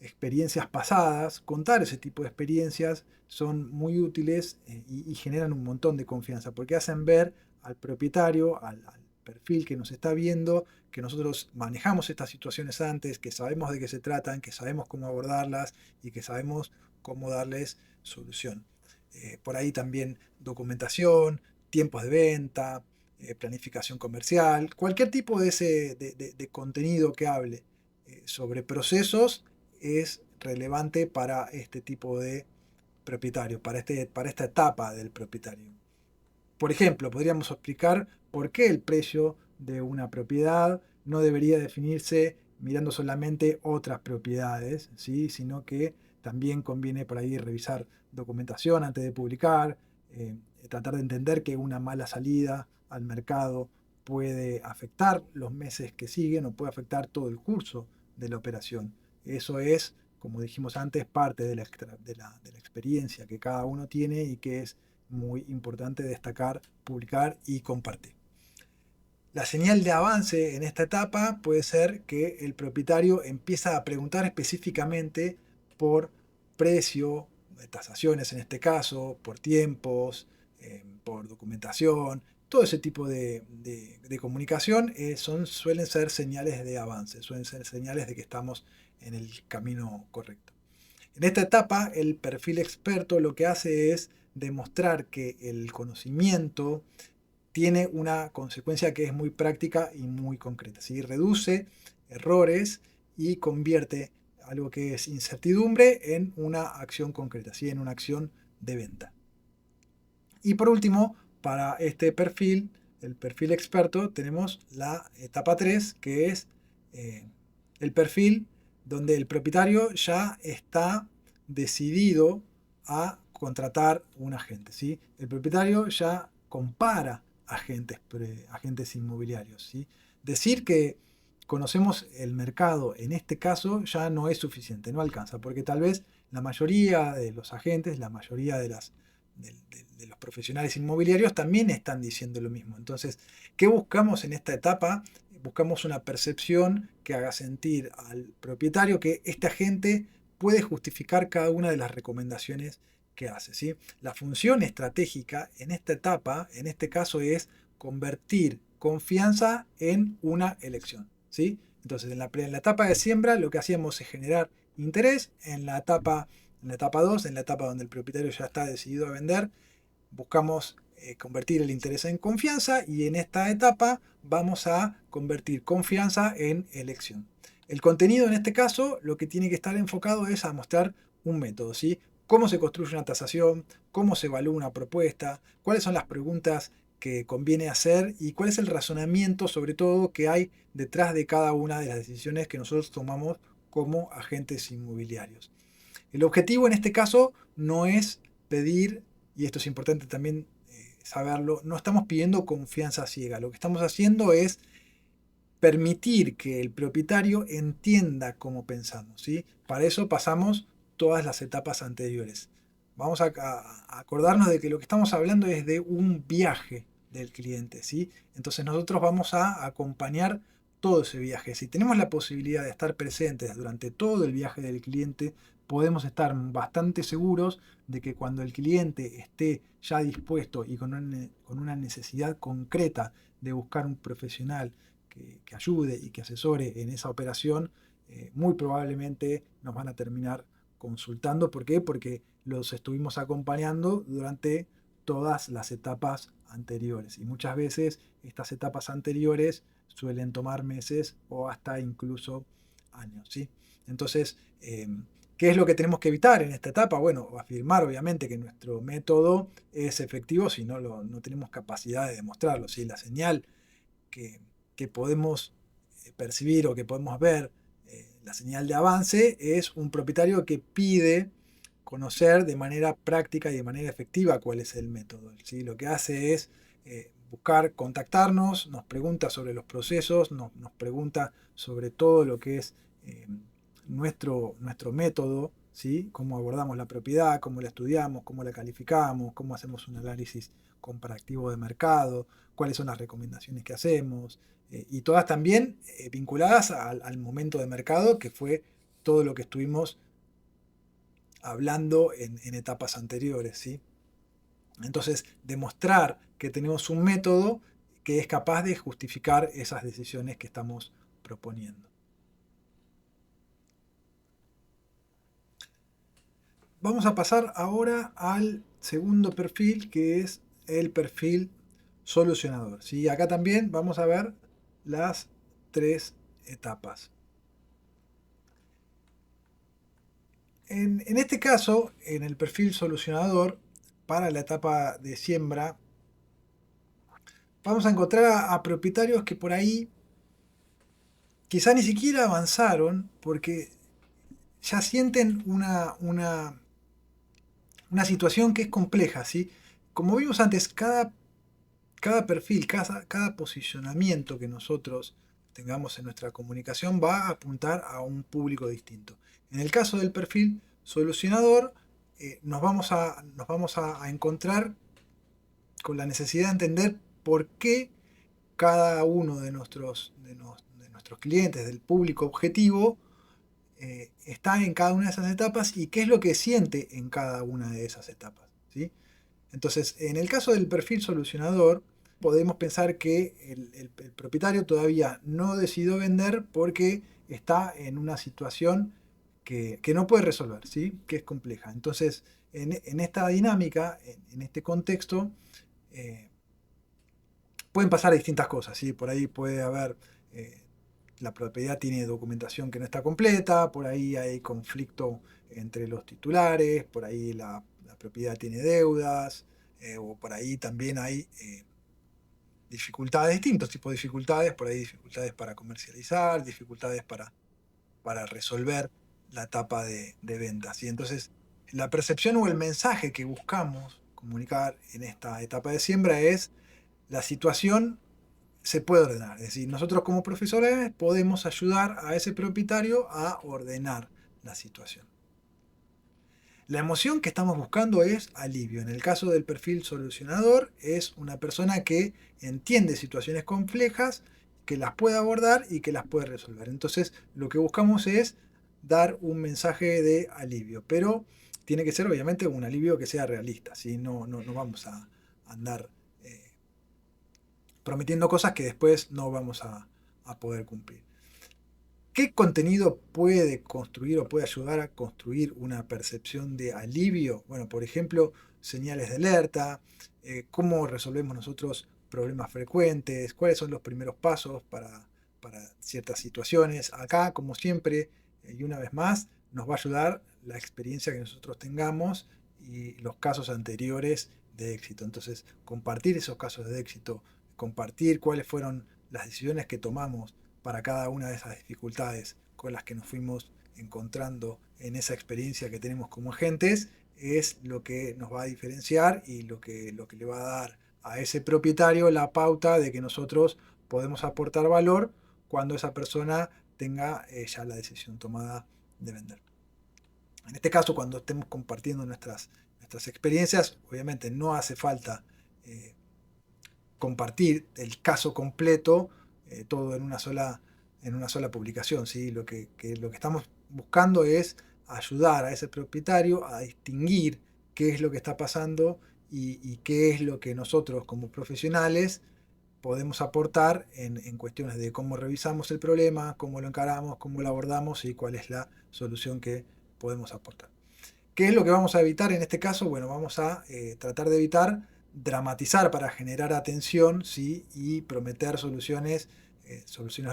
experiencias pasadas. Contar ese tipo de experiencias son muy útiles y generan un montón de confianza porque hacen ver al propietario, al perfil que nos está viendo, que nosotros manejamos estas situaciones antes, que sabemos de qué se tratan, que sabemos cómo abordarlas y que sabemos cómo darles solución. Por ahí también documentación, tiempos de venta, planificación comercial, cualquier tipo de, de contenido que hable sobre procesos es relevante para este tipo de propietario, para esta etapa del propietario. Por ejemplo, podríamos explicar por qué el precio de una propiedad no debería definirse mirando solamente otras propiedades, ¿sí? Sino que también conviene por ahí revisar documentación antes de publicar, tratar de entender que una mala salida al mercado puede afectar los meses que siguen o puede afectar todo el curso de la operación. Eso es, como dijimos antes, parte de de la experiencia que cada uno tiene y que es muy importante destacar, publicar y compartir. La señal de avance en esta etapa puede ser que el propietario empieza a preguntar específicamente por precio, tasaciones en este caso, por tiempos, por documentación. Todo ese tipo de comunicación suelen ser señales de avance, suelen ser señales de que estamos en el camino correcto. En esta etapa, el perfil experto lo que hace es demostrar que el conocimiento tiene una consecuencia que es muy práctica y muy concreta. ¿Sí? Reduce errores y convierte algo que es incertidumbre en una acción concreta, ¿sí? En una acción de venta. Y por último, para este perfil, el perfil experto, tenemos la etapa 3, que es el perfil donde el propietario ya está decidido a contratar un agente. ¿Sí? El propietario ya compara agentes inmobiliarios. ¿Sí? Decir que conocemos el mercado en este caso ya no es suficiente, no alcanza, porque tal vez la mayoría de los agentes, la mayoría de los profesionales inmobiliarios también están diciendo lo mismo. Entonces, ¿qué buscamos en esta etapa? Buscamos una percepción que haga sentir al propietario que este agente puede justificar cada una de las recomendaciones que hace. ¿Sí? La función estratégica en esta etapa, en este caso, es convertir confianza en una elección. ¿Sí? Entonces, en la etapa de siembra lo que hacíamos es generar interés. En la etapa 2, en la etapa donde el propietario ya está decidido a vender, buscamos convertir el interés en confianza y en esta etapa vamos a convertir confianza en elección. El contenido en este caso lo que tiene que estar enfocado es a mostrar un método, ¿sí? Cómo se construye una tasación, cómo se evalúa una propuesta, cuáles son las preguntas que conviene hacer y cuál es el razonamiento sobre todo que hay detrás de cada una de las decisiones que nosotros tomamos como agentes inmobiliarios. El objetivo en este caso no es pedir, y esto es importante también saberlo, no estamos pidiendo confianza ciega. Lo que estamos haciendo es permitir que el propietario entienda cómo pensamos. ¿Sí? Para eso pasamos todas las etapas anteriores. Vamos a acordarnos de que lo que estamos hablando es de un viaje del cliente. ¿Sí? Entonces nosotros vamos a acompañar todo ese viaje. Si tenemos la posibilidad de estar presentes durante todo el viaje del cliente, podemos estar bastante seguros de que cuando el cliente esté ya dispuesto y con una necesidad concreta de buscar un profesional que ayude y que asesore en esa operación, muy probablemente nos van a terminar consultando. ¿Por qué? Porque los estuvimos acompañando durante todas las etapas anteriores. Y muchas veces estas etapas anteriores suelen tomar meses o hasta incluso años. ¿Sí? Entonces, ¿qué es lo que tenemos que evitar en esta etapa? Bueno, afirmar obviamente que nuestro método es efectivo si no tenemos capacidad de demostrarlo. ¿Sí? La señal que, que podemos percibir o que podemos ver, la señal de avance, es un propietario que pide conocer de manera práctica y de manera efectiva cuál es el método. ¿Sí? Lo que hace es buscar contactarnos, nos pregunta sobre los procesos, nos pregunta sobre todo lo que es nuestro método, ¿sí? Cómo abordamos la propiedad, cómo la estudiamos, cómo la calificamos, cómo hacemos un análisis comparativo de mercado, cuáles son las recomendaciones que hacemos, y todas también vinculadas al momento de mercado, que fue todo lo que estuvimos hablando en etapas anteriores. ¿Sí? Entonces, demostrar que tenemos un método que es capaz de justificar esas decisiones que estamos proponiendo. Vamos a pasar ahora al segundo perfil, que es el perfil solucionador, ¿sí? Acá también vamos a ver las 3 etapas. En este caso, en el perfil solucionador, para la etapa de siembra, vamos a encontrar a propietarios que por ahí quizá ni siquiera avanzaron porque ya sienten una situación que es compleja, ¿sí? Como vimos antes, cada perfil, cada posicionamiento que nosotros tengamos en nuestra comunicación va a apuntar a un público distinto. En el caso del perfil solucionador, nos vamos a encontrar con la necesidad de entender por qué cada uno de nuestros clientes, del público objetivo, está en cada una de esas etapas y qué es lo que siente en cada una de esas etapas, ¿sí? Entonces, en el caso del perfil solucionador, podemos pensar que el propietario todavía no decidió vender porque está en una situación que no puede resolver, ¿sí? Que es compleja. Entonces, en esta dinámica, en este contexto, eh, pueden pasar distintas cosas, ¿sí? Por ahí puede haber, la propiedad tiene documentación que no está completa, por ahí hay conflicto entre los titulares, por ahí la propiedad tiene deudas, o por ahí también hay dificultades, distintos tipos de dificultades, por ahí dificultades para comercializar, dificultades para resolver la etapa de ventas. Y entonces la percepción o el mensaje que buscamos comunicar en esta etapa de siembra es: la situación se puede ordenar. Es decir, nosotros como profesores podemos ayudar a ese propietario a ordenar la situación. La emoción que estamos buscando es alivio. En el caso del perfil solucionador, es una persona que entiende situaciones complejas, que las puede abordar y que las puede resolver. Entonces, lo que buscamos es dar un mensaje de alivio, pero tiene que ser obviamente un alivio que sea realista, ¿sí? No vamos a andar prometiendo cosas que después no vamos a poder cumplir. ¿Qué contenido puede construir o puede ayudar a construir una percepción de alivio? Bueno, por ejemplo, señales de alerta, cómo resolvemos nosotros problemas frecuentes, cuáles son los primeros pasos para ciertas situaciones. Acá, como siempre, y una vez más, nos va a ayudar la experiencia que nosotros tengamos y los casos anteriores de éxito. Entonces, compartir esos casos de éxito, compartir cuáles fueron las decisiones que tomamos para cada una de esas dificultades con las que nos fuimos encontrando en esa experiencia que tenemos como agentes, es lo que nos va a diferenciar y lo que le va a dar a ese propietario la pauta de que nosotros podemos aportar valor cuando esa persona tenga ya la decisión tomada de vender. En este caso, cuando estemos compartiendo nuestras experiencias, obviamente no hace falta eh, compartir el caso completo, todo en una sola publicación, ¿sí? Lo que estamos buscando es ayudar a ese propietario a distinguir qué es lo que está pasando y qué es lo que nosotros como profesionales podemos aportar en cuestiones de cómo revisamos el problema, cómo lo encaramos, cómo lo abordamos y cuál es la solución que podemos aportar. ¿Qué es lo que vamos a evitar en este caso? Bueno, vamos a tratar de evitar dramatizar para generar atención, ¿sí? Y prometer soluciones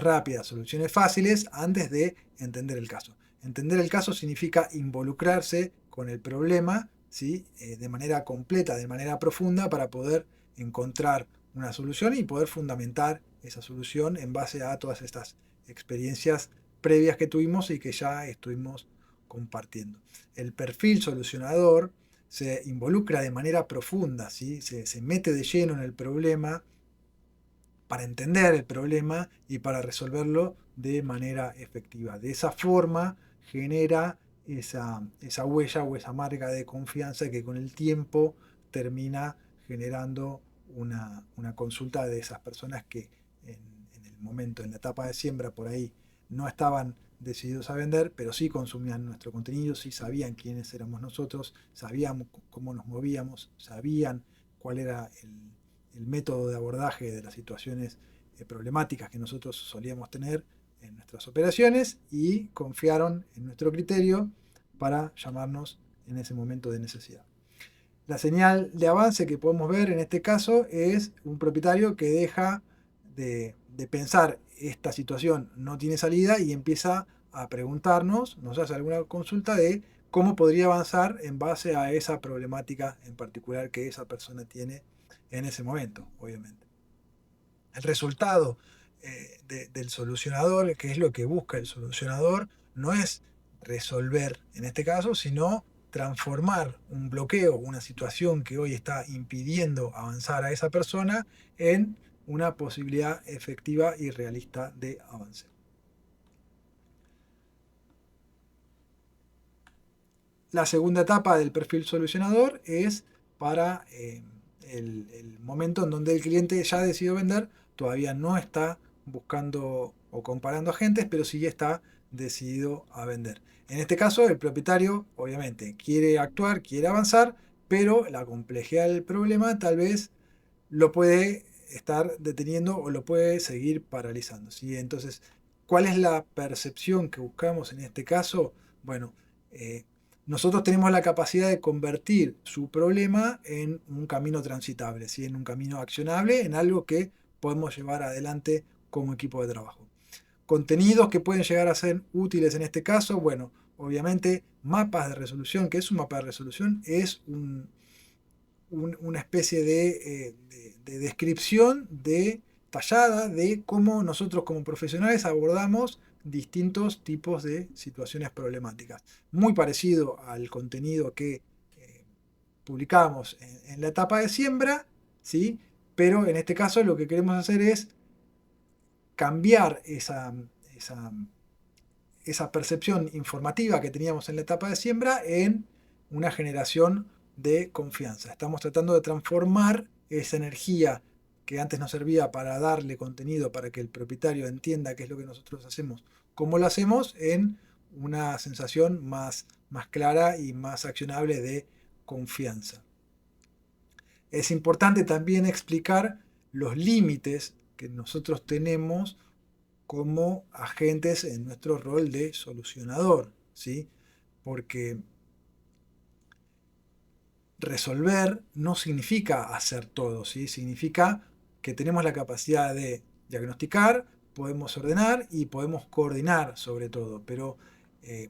rápidas, soluciones fáciles antes de entender el caso. Entender el caso significa involucrarse con el problema, ¿sí? De manera completa, de manera profunda, para poder encontrar una solución y poder fundamentar esa solución en base a todas estas experiencias previas que tuvimos y que ya estuvimos compartiendo. El perfil solucionador se involucra de manera profunda, ¿sí? se mete de lleno en el problema para entender el problema y para resolverlo de manera efectiva. De esa forma genera esa huella o esa marca de confianza que con el tiempo termina generando una consulta de esas personas que en el momento, en la etapa de siembra, por ahí no estaban decididos a vender, pero sí consumían nuestro contenido, sí sabían quiénes éramos nosotros, sabíamos cómo nos movíamos, sabían cuál era el método de abordaje de las situaciones problemáticas que nosotros solíamos tener en nuestras operaciones y confiaron en nuestro criterio para llamarnos en ese momento de necesidad. La señal de avance que podemos ver en este caso es un propietario que deja de pensar esta situación no tiene salida y empieza a preguntarnos, nos hace alguna consulta de cómo podría avanzar en base a esa problemática en particular que esa persona tiene en ese momento, obviamente. El resultado del solucionador, que es lo que busca el solucionador, no es resolver en este caso, sino transformar un bloqueo, una situación que hoy está impidiendo avanzar a esa persona en una posibilidad efectiva y realista de avance. La segunda etapa del perfil solucionador es para el momento en donde el cliente ya decidió vender, todavía no está buscando o comparando agentes, pero sí está decidido a vender. En este caso, el propietario obviamente quiere actuar, quiere avanzar, pero la complejidad del problema tal vez lo puede estar deteniendo o lo puede seguir paralizando, ¿sí? Entonces, ¿cuál es la percepción que buscamos en este caso? Bueno, eh, nosotros tenemos la capacidad de convertir su problema en un camino transitable, ¿sí? En un camino accionable, en algo que podemos llevar adelante como equipo de trabajo. Contenidos que pueden llegar a ser útiles en este caso, bueno, obviamente mapas de resolución. ¿Qué es un mapa de resolución? Es una especie de descripción detallada de cómo nosotros como profesionales abordamos distintos tipos de situaciones problemáticas. Muy parecido al contenido que publicamos en la etapa de siembra, ¿sí? Pero en este caso lo que queremos hacer es cambiar esa, esa percepción informativa que teníamos en la etapa de siembra en una generación de confianza. Estamos tratando de transformar esa energía que antes nos servía para darle contenido, para que el propietario entienda qué es lo que nosotros hacemos, cómo lo hacemos, en una sensación más clara y más accionable de confianza. Es importante también explicar los límites que nosotros tenemos como agentes en nuestro rol de solucionador, ¿sí? Porque resolver no significa hacer todo, ¿sí? Significa que tenemos la capacidad de diagnosticar, podemos ordenar y podemos coordinar sobre todo, pero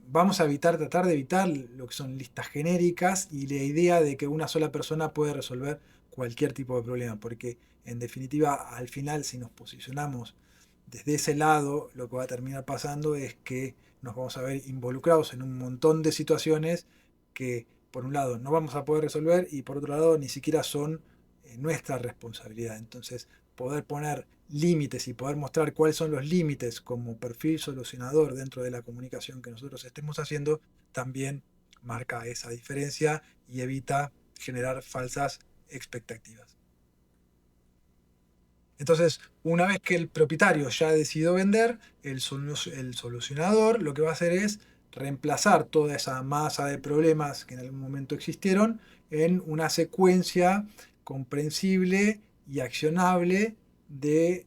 vamos a tratar de evitar lo que son listas genéricas y la idea de que una sola persona puede resolver cualquier tipo de problema, porque en definitiva al final si nos posicionamos desde ese lado, lo que va a terminar pasando es que nos vamos a ver involucrados en un montón de situaciones que por un lado no vamos a poder resolver y por otro lado ni siquiera son nuestra responsabilidad. Entonces, poder poner límites y poder mostrar cuáles son los límites como perfil solucionador dentro de la comunicación que nosotros estemos haciendo, también marca esa diferencia y evita generar falsas expectativas. Entonces, una vez que el propietario ya decidió vender, el solucionador lo que va a hacer es reemplazar toda esa masa de problemas que en algún momento existieron en una secuencia comprensible y accionable de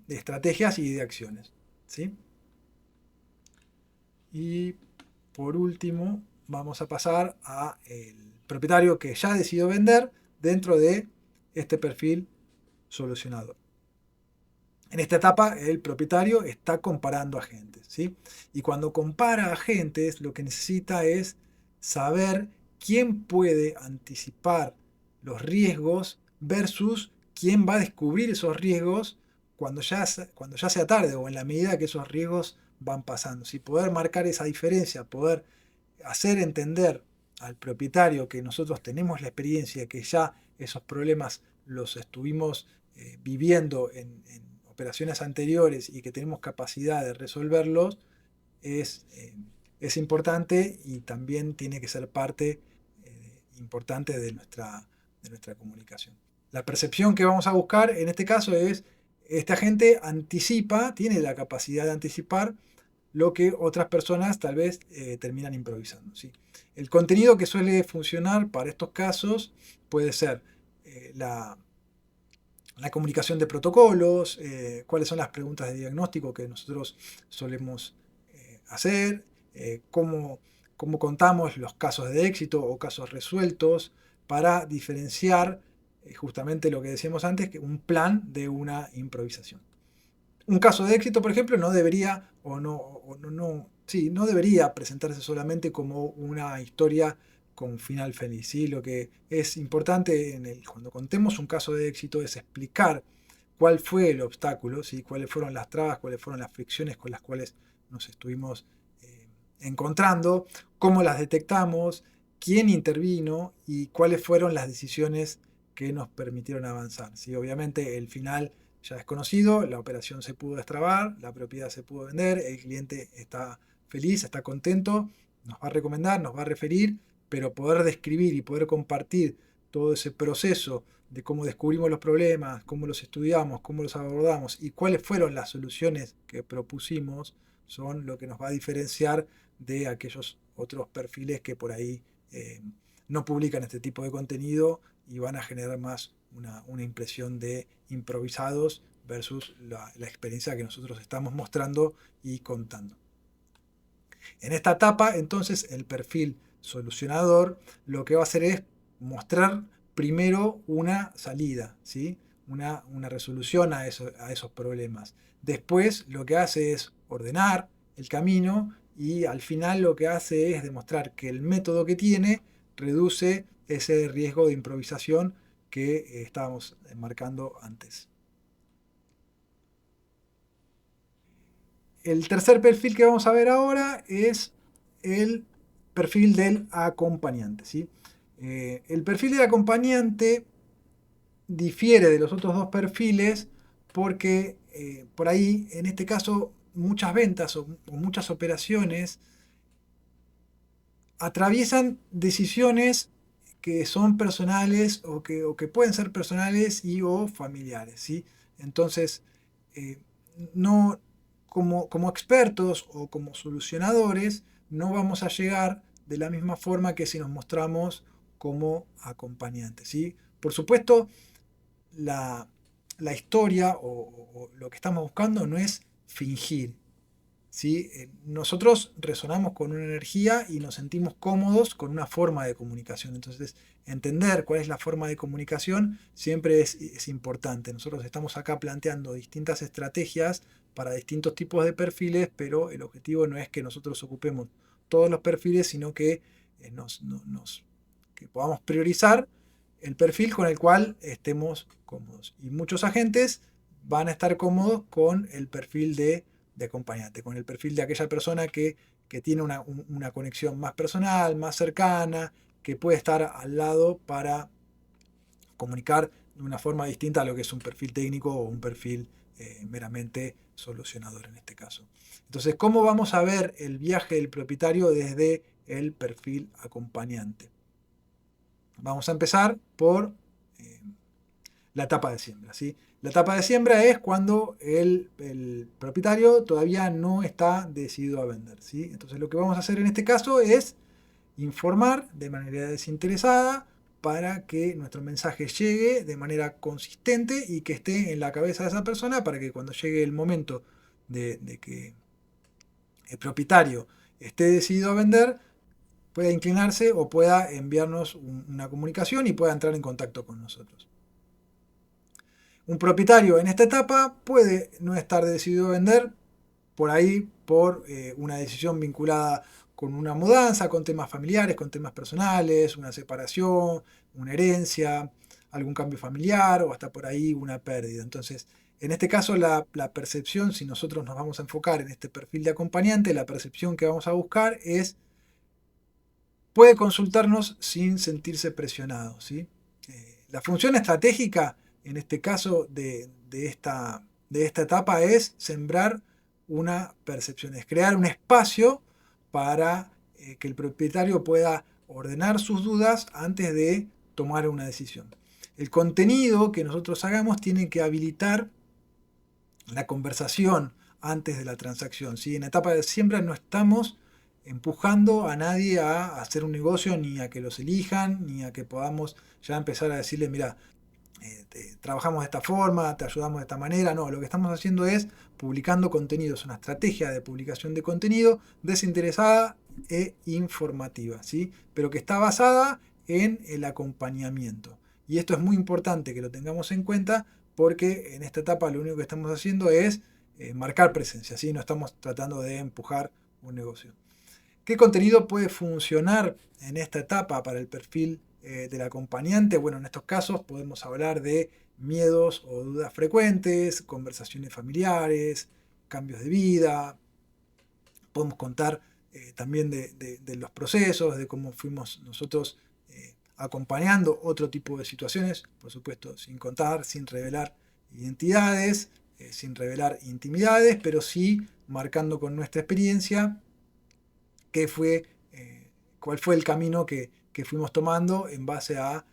estrategias y de acciones, ¿sí? Y por último, vamos a pasar al propietario que ya decidió vender dentro de este perfil solucionador. En esta etapa, el propietario está comparando agentes, ¿sí? Y cuando compara agentes, lo que necesita es saber quién puede anticipar los riesgos versus quién va a descubrir esos riesgos cuando ya sea tarde o en la medida que esos riesgos van pasando. Si poder marcar esa diferencia, poder hacer entender al propietario que nosotros tenemos la experiencia, que ya esos problemas los estuvimos viviendo en operaciones anteriores y que tenemos capacidad de resolverlos, es importante y también tiene que ser parte importante de nuestra comunicación. La percepción que vamos a buscar en este caso es, este agente anticipa, tiene la capacidad de anticipar lo que otras personas tal vez terminan improvisando, ¿sí? El contenido que suele funcionar para estos casos puede ser la comunicación de protocolos, cuáles son las preguntas de diagnóstico que nosotros solemos hacer, cómo contamos los casos de éxito o casos resueltos, para diferenciar justamente lo que decíamos antes, que un plan de una improvisación. Un caso de éxito, por ejemplo, no debería no debería presentarse solamente como una historia con final feliz, ¿sí? Lo que es importante cuando contemos un caso de éxito es explicar cuál fue el obstáculo, ¿sí? Cuáles fueron las trabas, cuáles fueron las fricciones con las cuales nos estuvimos encontrando, cómo las detectamos, quién intervino y cuáles fueron las decisiones que nos permitieron avanzar, ¿sí? Obviamente el final ya es conocido, la operación se pudo destrabar, la propiedad se pudo vender, el cliente está feliz, está contento, nos va a recomendar, nos va a referir, pero poder describir y poder compartir todo ese proceso de cómo descubrimos los problemas, cómo los estudiamos, cómo los abordamos y cuáles fueron las soluciones que propusimos, son lo que nos va a diferenciar de aquellos otros perfiles que por ahí no publican este tipo de contenido y van a generar más una impresión de improvisados versus la experiencia que nosotros estamos mostrando y contando. En esta etapa, entonces, el perfil solucionador lo que va a hacer es mostrar primero una salida, ¿sí? Una resolución a esos problemas. Después lo que hace es ordenar el camino y al final lo que hace es demostrar que el método que tiene reduce ese riesgo de improvisación que estábamos marcando antes. El tercer perfil que vamos a ver ahora es el perfil del acompañante, ¿sí? El perfil del acompañante difiere de los otros dos perfiles porque por ahí, en este caso, muchas ventas o muchas operaciones atraviesan decisiones que son personales o que pueden ser personales y o familiares, ¿sí? Entonces, no, como expertos o como solucionadores, no vamos a llegar de la misma forma que si nos mostramos como acompañantes, ¿sí? Por supuesto, la historia o lo que estamos buscando no es fingir, ¿sí? Nosotros resonamos con una energía y nos sentimos cómodos con una forma de comunicación. Entonces, entender cuál es la forma de comunicación siempre es importante. Nosotros estamos acá planteando distintas estrategias para distintos tipos de perfiles, pero el objetivo no es que nosotros ocupemos todos los perfiles, sino que, que podamos priorizar el perfil con el cual estemos cómodos. Y muchos agentes van a estar cómodos con el perfil de acompañante, con el perfil de aquella persona que tiene una conexión más personal, más cercana, que puede estar al lado para comunicar de una forma distinta a lo que es un perfil técnico o un perfil meramente solucionador en este caso. Entonces, ¿cómo vamos a ver el viaje del propietario desde el perfil acompañante? Vamos a empezar por la etapa de siembra, ¿sí? La etapa de siembra es cuando el propietario todavía no está decidido a vender, ¿sí? Entonces lo que vamos a hacer en este caso es informar de manera desinteresada para que nuestro mensaje llegue de manera consistente y que esté en la cabeza de esa persona para que cuando llegue el momento de que el propietario esté decidido a vender, pueda inclinarse o pueda enviarnos una comunicación y pueda entrar en contacto con nosotros. Un propietario en esta etapa puede no estar decidido a vender por ahí por una decisión vinculada con una mudanza, con temas familiares, con temas personales, una separación, una herencia, algún cambio familiar o hasta por ahí una pérdida. Entonces, en este caso la percepción, si nosotros nos vamos a enfocar en este perfil de acompañante, la percepción que vamos a buscar es, puede consultarnos sin sentirse presionado, ¿sí? La función estratégica, en este caso de esta etapa, es sembrar una percepción, es crear un espacio para que el propietario pueda ordenar sus dudas antes de tomar una decisión. El contenido que nosotros hagamos tiene que habilitar la conversación antes de la transacción, ¿sí? En la etapa de siembra no estamos empujando a nadie a hacer un negocio, ni a que los elijan, ni a que podamos ya empezar a decirle, mira, trabajamos de esta forma, te ayudamos de esta manera. No, lo que estamos haciendo es publicando contenido, es una estrategia de publicación de contenido desinteresada e informativa, ¿sí? Pero que está basada en el acompañamiento. Y esto es muy importante que lo tengamos en cuenta porque en esta etapa lo único que estamos haciendo es marcar presencia, ¿sí? No estamos tratando de empujar un negocio. ¿Qué contenido puede funcionar en esta etapa para el perfil del acompañante? Bueno, en estos casos podemos hablar de miedos o dudas frecuentes, conversaciones familiares, cambios de vida. Podemos contar también de los procesos, de cómo fuimos nosotros acompañando otro tipo de situaciones, por supuesto, sin contar, sin revelar identidades, sin revelar intimidades, pero sí marcando con nuestra experiencia qué fue, cuál fue el camino que fuimos tomando en base a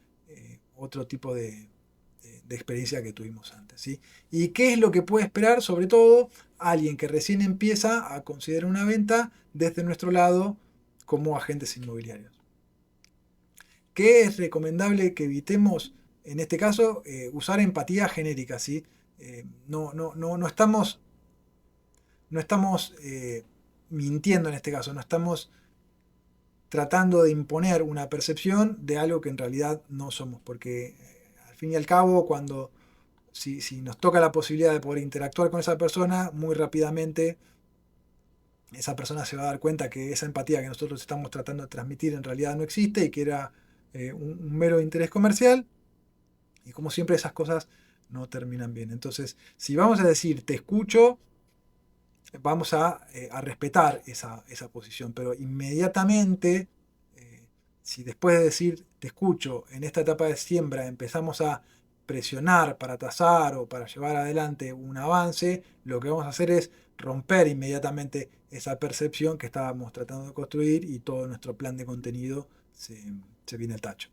otro tipo de experiencia que tuvimos antes, ¿sí? ¿Y qué es lo que puede esperar, sobre todo, alguien que recién empieza a considerar una venta desde nuestro lado como agentes inmobiliarios? ¿Qué es recomendable que evitemos en este caso? Usar empatía genérica, ¿sí? No estamos, no estamos mintiendo en este caso, no estamos tratando de imponer una percepción de algo que en realidad no somos, porque al fin y al cabo, si nos toca la posibilidad de poder interactuar con esa persona, muy rápidamente esa persona se va a dar cuenta que esa empatía que nosotros estamos tratando de transmitir en realidad no existe y que era un mero interés comercial, y como siempre esas cosas no terminan bien. Entonces, si vamos a decir te escucho, vamos a respetar esa posición, pero inmediatamente, si después de decir te escucho, en esta etapa de siembra empezamos a presionar para tasar o para llevar adelante un avance, lo que vamos a hacer es romper inmediatamente esa percepción que estábamos tratando de construir y todo nuestro plan de contenido se viene al tacho.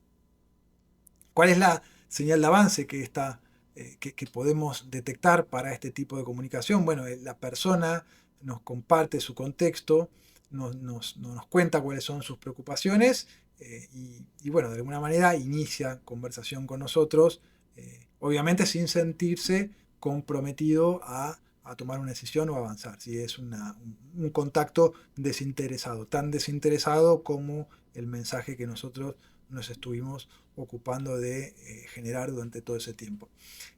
¿Cuál es la señal de avance que podemos detectar para este tipo de comunicación? Bueno, la persona nos comparte su contexto, nos cuenta cuáles son sus preocupaciones y, bueno, de alguna manera inicia conversación con nosotros, obviamente sin sentirse comprometido a tomar una decisión o avanzar. Si es un contacto desinteresado, tan desinteresado como el mensaje que nosotros nos estuvimos ocupando de generar durante todo ese tiempo.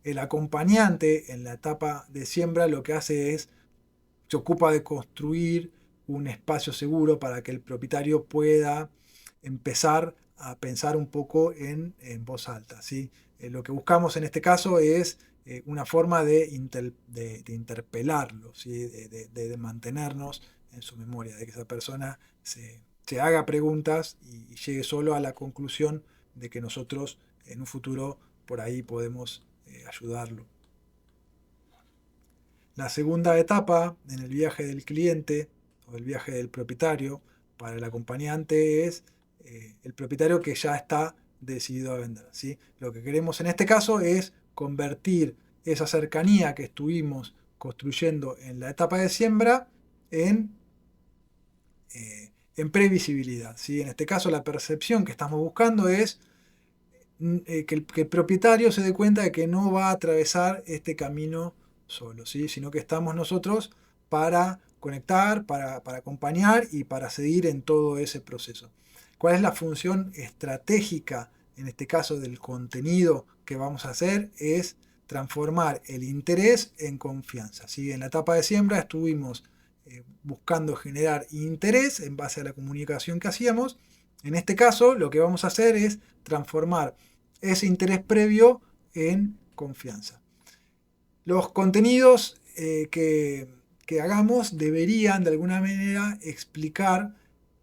El acompañante en la etapa de siembra lo que hace es, se ocupa de construir un espacio seguro para que el propietario pueda empezar a pensar un poco en voz alta, ¿sí? Lo que buscamos en este caso es una forma de interpelarlo, ¿sí? De mantenernos en su memoria, de que esa persona se haga preguntas y llegue solo a la conclusión de que nosotros en un futuro por ahí podemos ayudarlo. La segunda etapa en el viaje del cliente o el viaje del propietario para el acompañante es el propietario que ya está decidido a vender, ¿sí? Lo que queremos en este caso es convertir esa cercanía que estuvimos construyendo en la etapa de siembra en previsibilidad, ¿sí? En este caso la percepción que estamos buscando es que el propietario se dé cuenta de que no va a atravesar este camino solo, ¿sí? Sino que estamos nosotros para conectar, para acompañar y para seguir en todo ese proceso. ¿Cuál es la función estratégica, en este caso del contenido que vamos a hacer? Es transformar el interés en confianza, ¿sí? En la etapa de siembra estuvimos buscando generar interés en base a la comunicación que hacíamos. En este caso, lo que vamos a hacer es transformar ese interés previo en confianza. Los contenidos que hagamos deberían de alguna manera explicar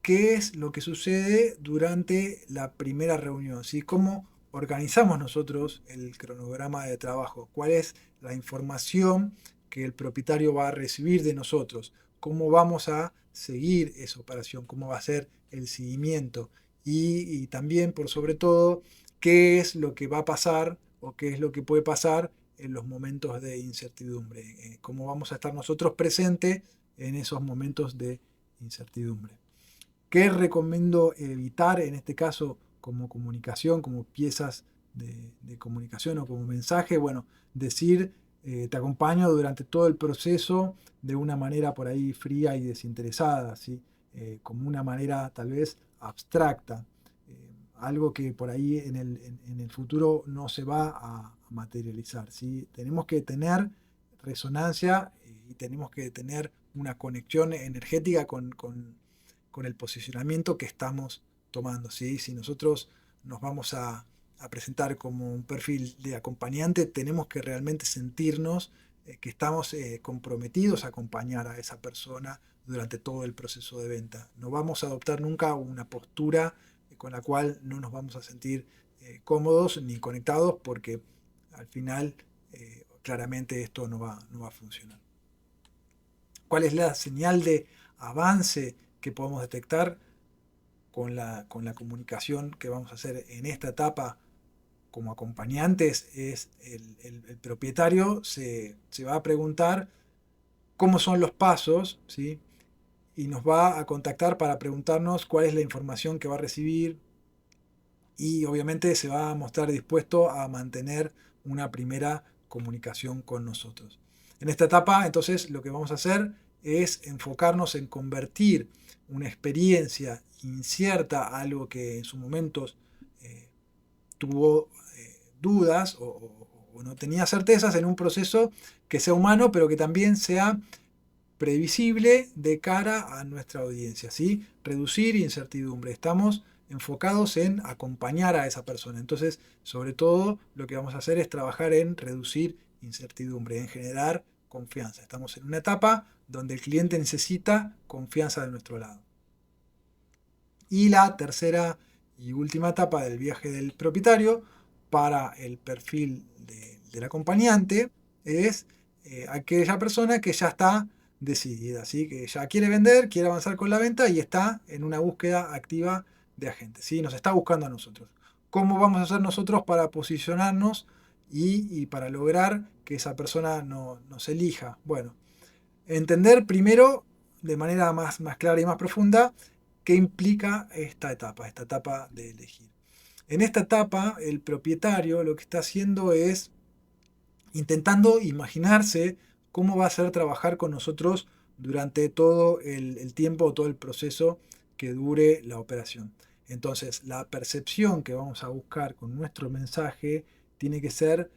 qué es lo que sucede durante la primera reunión, ¿sí? Cómo organizamos nosotros el cronograma de trabajo, cuál es la información que el propietario va a recibir de nosotros, cómo vamos a seguir esa operación, cómo va a ser el seguimiento y también, por sobre todo, qué es lo que va a pasar o qué es lo que puede pasar en los momentos de incertidumbre, cómo vamos a estar nosotros presentes en esos momentos de incertidumbre. ¿Qué recomiendo evitar en este caso como comunicación, como piezas de comunicación o como mensaje? Bueno, decir te acompaño durante todo el proceso de una manera por ahí fría y desinteresada, ¿sí? Como una manera tal vez abstracta. algo que por ahí en el futuro no se va a materializar, ¿sí? Tenemos que tener resonancia y tenemos que tener una conexión energética con el posicionamiento que estamos tomando, ¿sí? Si nosotros nos vamos a presentar como un perfil de acompañante, tenemos que realmente sentirnos que estamos comprometidos a acompañar a esa persona durante todo el proceso de venta. No vamos a adoptar nunca una postura con la cual no nos vamos a sentir cómodos ni conectados, porque al final claramente esto no va a funcionar. ¿Cuál es la señal de avance que podemos detectar con la comunicación que vamos a hacer en esta etapa como acompañantes? Es el propietario se va a preguntar cómo son los pasos, ¿sí? Y nos va a contactar para preguntarnos cuál es la información que va a recibir, y obviamente se va a mostrar dispuesto a mantener una primera comunicación con nosotros. En esta etapa, entonces, lo que vamos a hacer es enfocarnos en convertir una experiencia incierta, algo que en sus momentos tuvo dudas o no tenía certezas, en un proceso que sea humano, pero que también sea previsible de cara a nuestra audiencia, ¿sí? Reducir incertidumbre. Estamos enfocados en acompañar a esa persona. Entonces, sobre todo, lo que vamos a hacer es trabajar en reducir incertidumbre, en generar confianza. Estamos en una etapa donde el cliente necesita confianza de nuestro lado. Y la tercera y última etapa del viaje del propietario para el perfil del acompañante es aquella persona que ya está decidida, ¿sí? Que ya quiere vender, quiere avanzar con la venta y está en una búsqueda activa de agentes, ¿sí? Nos está buscando a nosotros. ¿Cómo vamos a hacer nosotros para posicionarnos y para lograr que esa persona nos elija? Bueno, entender primero de manera más clara y más profunda qué implica esta etapa de elegir. En esta etapa, el propietario lo que está haciendo es intentando imaginarse cómo va a ser trabajar con nosotros durante todo el tiempo, todo el proceso que dure la operación. Entonces, la percepción que vamos a buscar con nuestro mensaje tiene que ser,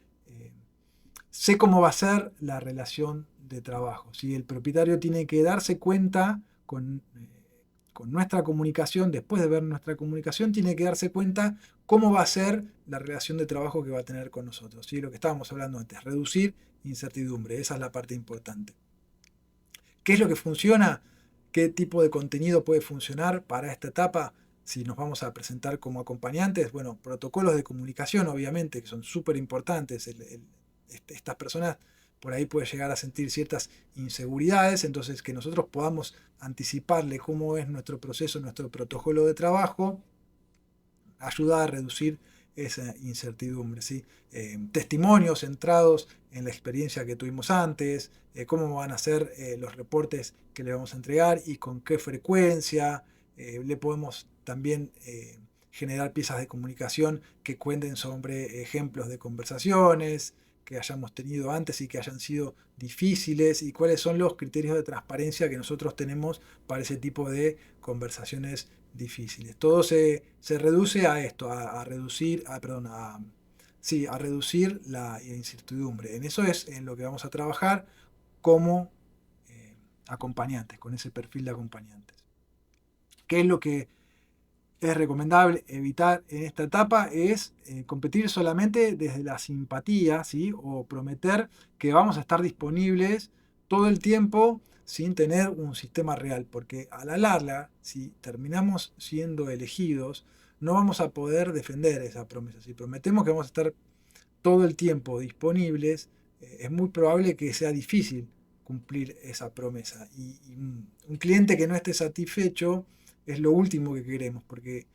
sé cómo va a ser la relación de trabajo. ¿Sí? El propietario tiene que darse cuenta con nuestra comunicación, después de ver nuestra comunicación, tiene que darse cuenta cómo va a ser la relación de trabajo que va a tener con nosotros. ¿Sí? Lo que estábamos hablando antes, reducir incertidumbre, esa es la parte importante. ¿Qué es lo que funciona? ¿Qué tipo de contenido puede funcionar para esta etapa? Si nos vamos a presentar como acompañantes, bueno, protocolos de comunicación, obviamente, que son súper importantes. Estas personas por ahí pueden llegar a sentir ciertas inseguridades, entonces que nosotros podamos anticiparle cómo es nuestro proceso, nuestro protocolo de trabajo, ayuda a reducir esa incertidumbre, ¿sí? Testimonios centrados en la experiencia que tuvimos antes, cómo van a ser los reportes que le vamos a entregar y con qué frecuencia. Le podemos también generar piezas de comunicación que cuenten sobre ejemplos de conversaciones que hayamos tenido antes y que hayan sido difíciles, y cuáles son los criterios de transparencia que nosotros tenemos para ese tipo de conversaciones difíciles. Todo se reduce a esto, a reducir, sí, a reducir la incertidumbre. En eso es en lo que vamos a trabajar como acompañantes, con ese perfil de acompañantes. ¿Qué es lo que es recomendable evitar en esta etapa? Es competir solamente desde la simpatía, ¿sí? O prometer que vamos a estar disponibles todo el tiempo sin tener un sistema real, porque a la larga, si terminamos siendo elegidos, no vamos a poder defender esa promesa. Si prometemos que vamos a estar todo el tiempo disponibles, es muy probable que sea difícil cumplir esa promesa. Y un cliente que no esté satisfecho es lo último que queremos, porque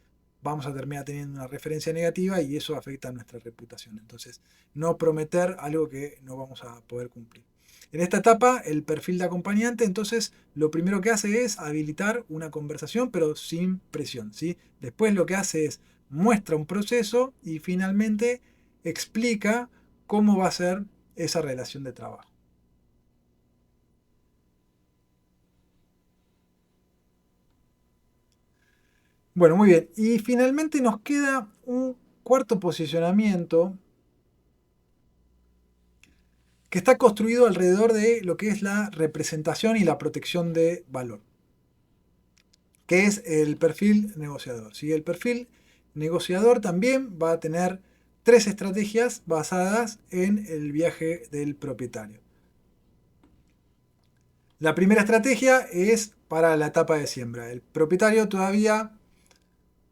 vamos a terminar teniendo una referencia negativa y eso afecta a nuestra reputación. Entonces, no prometer algo que no vamos a poder cumplir. En esta etapa, el perfil de acompañante, entonces, lo primero que hace es habilitar una conversación, pero sin presión, ¿sí? Después lo que hace es muestra un proceso y finalmente explica cómo va a ser esa relación de trabajo. Bueno, muy bien. Y finalmente nos queda un cuarto posicionamiento que está construido alrededor de lo que es la representación y la protección de valor, que es el perfil negociador. ¿Sí? El perfil negociador también va a tener tres estrategias basadas en el viaje del propietario. La primera estrategia es para la etapa de siembra. El propietario todavía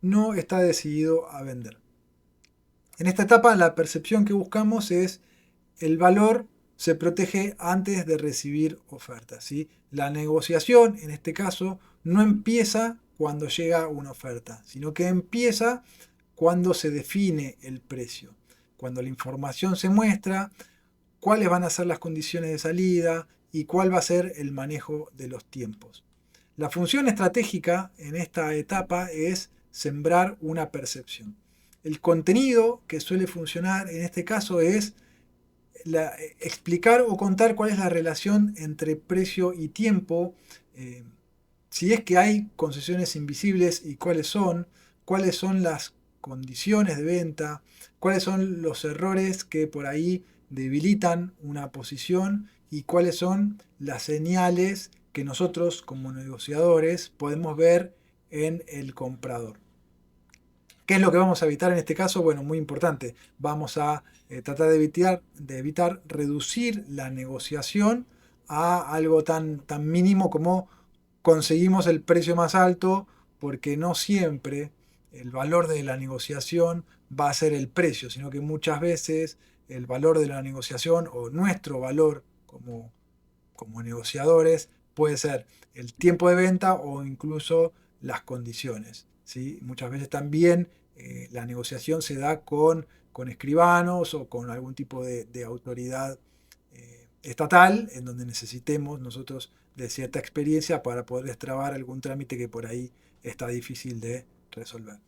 no está decidido a vender. En esta etapa la percepción que buscamos es el valor se protege antes de recibir ofertas. ¿Sí? La negociación, en este caso, no empieza cuando llega una oferta, sino que empieza cuando se define el precio, cuando la información se muestra, cuáles van a ser las condiciones de salida y cuál va a ser el manejo de los tiempos. La función estratégica en esta etapa es sembrar una percepción. El contenido que suele funcionar en este caso es explicar o contar cuál es la relación entre precio y tiempo, eh, si es que hay concesiones invisibles y cuáles son las condiciones de venta, cuáles son los errores que por ahí debilitan una posición y cuáles son las señales que nosotros como negociadores podemos ver en el comprador. ¿Qué es lo que vamos a evitar en este caso? Bueno, muy importante. Vamos a tratar de evitar reducir la negociación a algo tan mínimo como conseguimos el precio más alto, porque no siempre el valor de la negociación va a ser el precio, sino que muchas veces el valor de la negociación o nuestro valor como negociadores puede ser el tiempo de venta o incluso las condiciones. ¿Sí? Muchas veces también la negociación se da con escribanos o con algún tipo de autoridad estatal, en donde necesitemos nosotros de cierta experiencia para poder destrabar algún trámite que por ahí está difícil de resolver.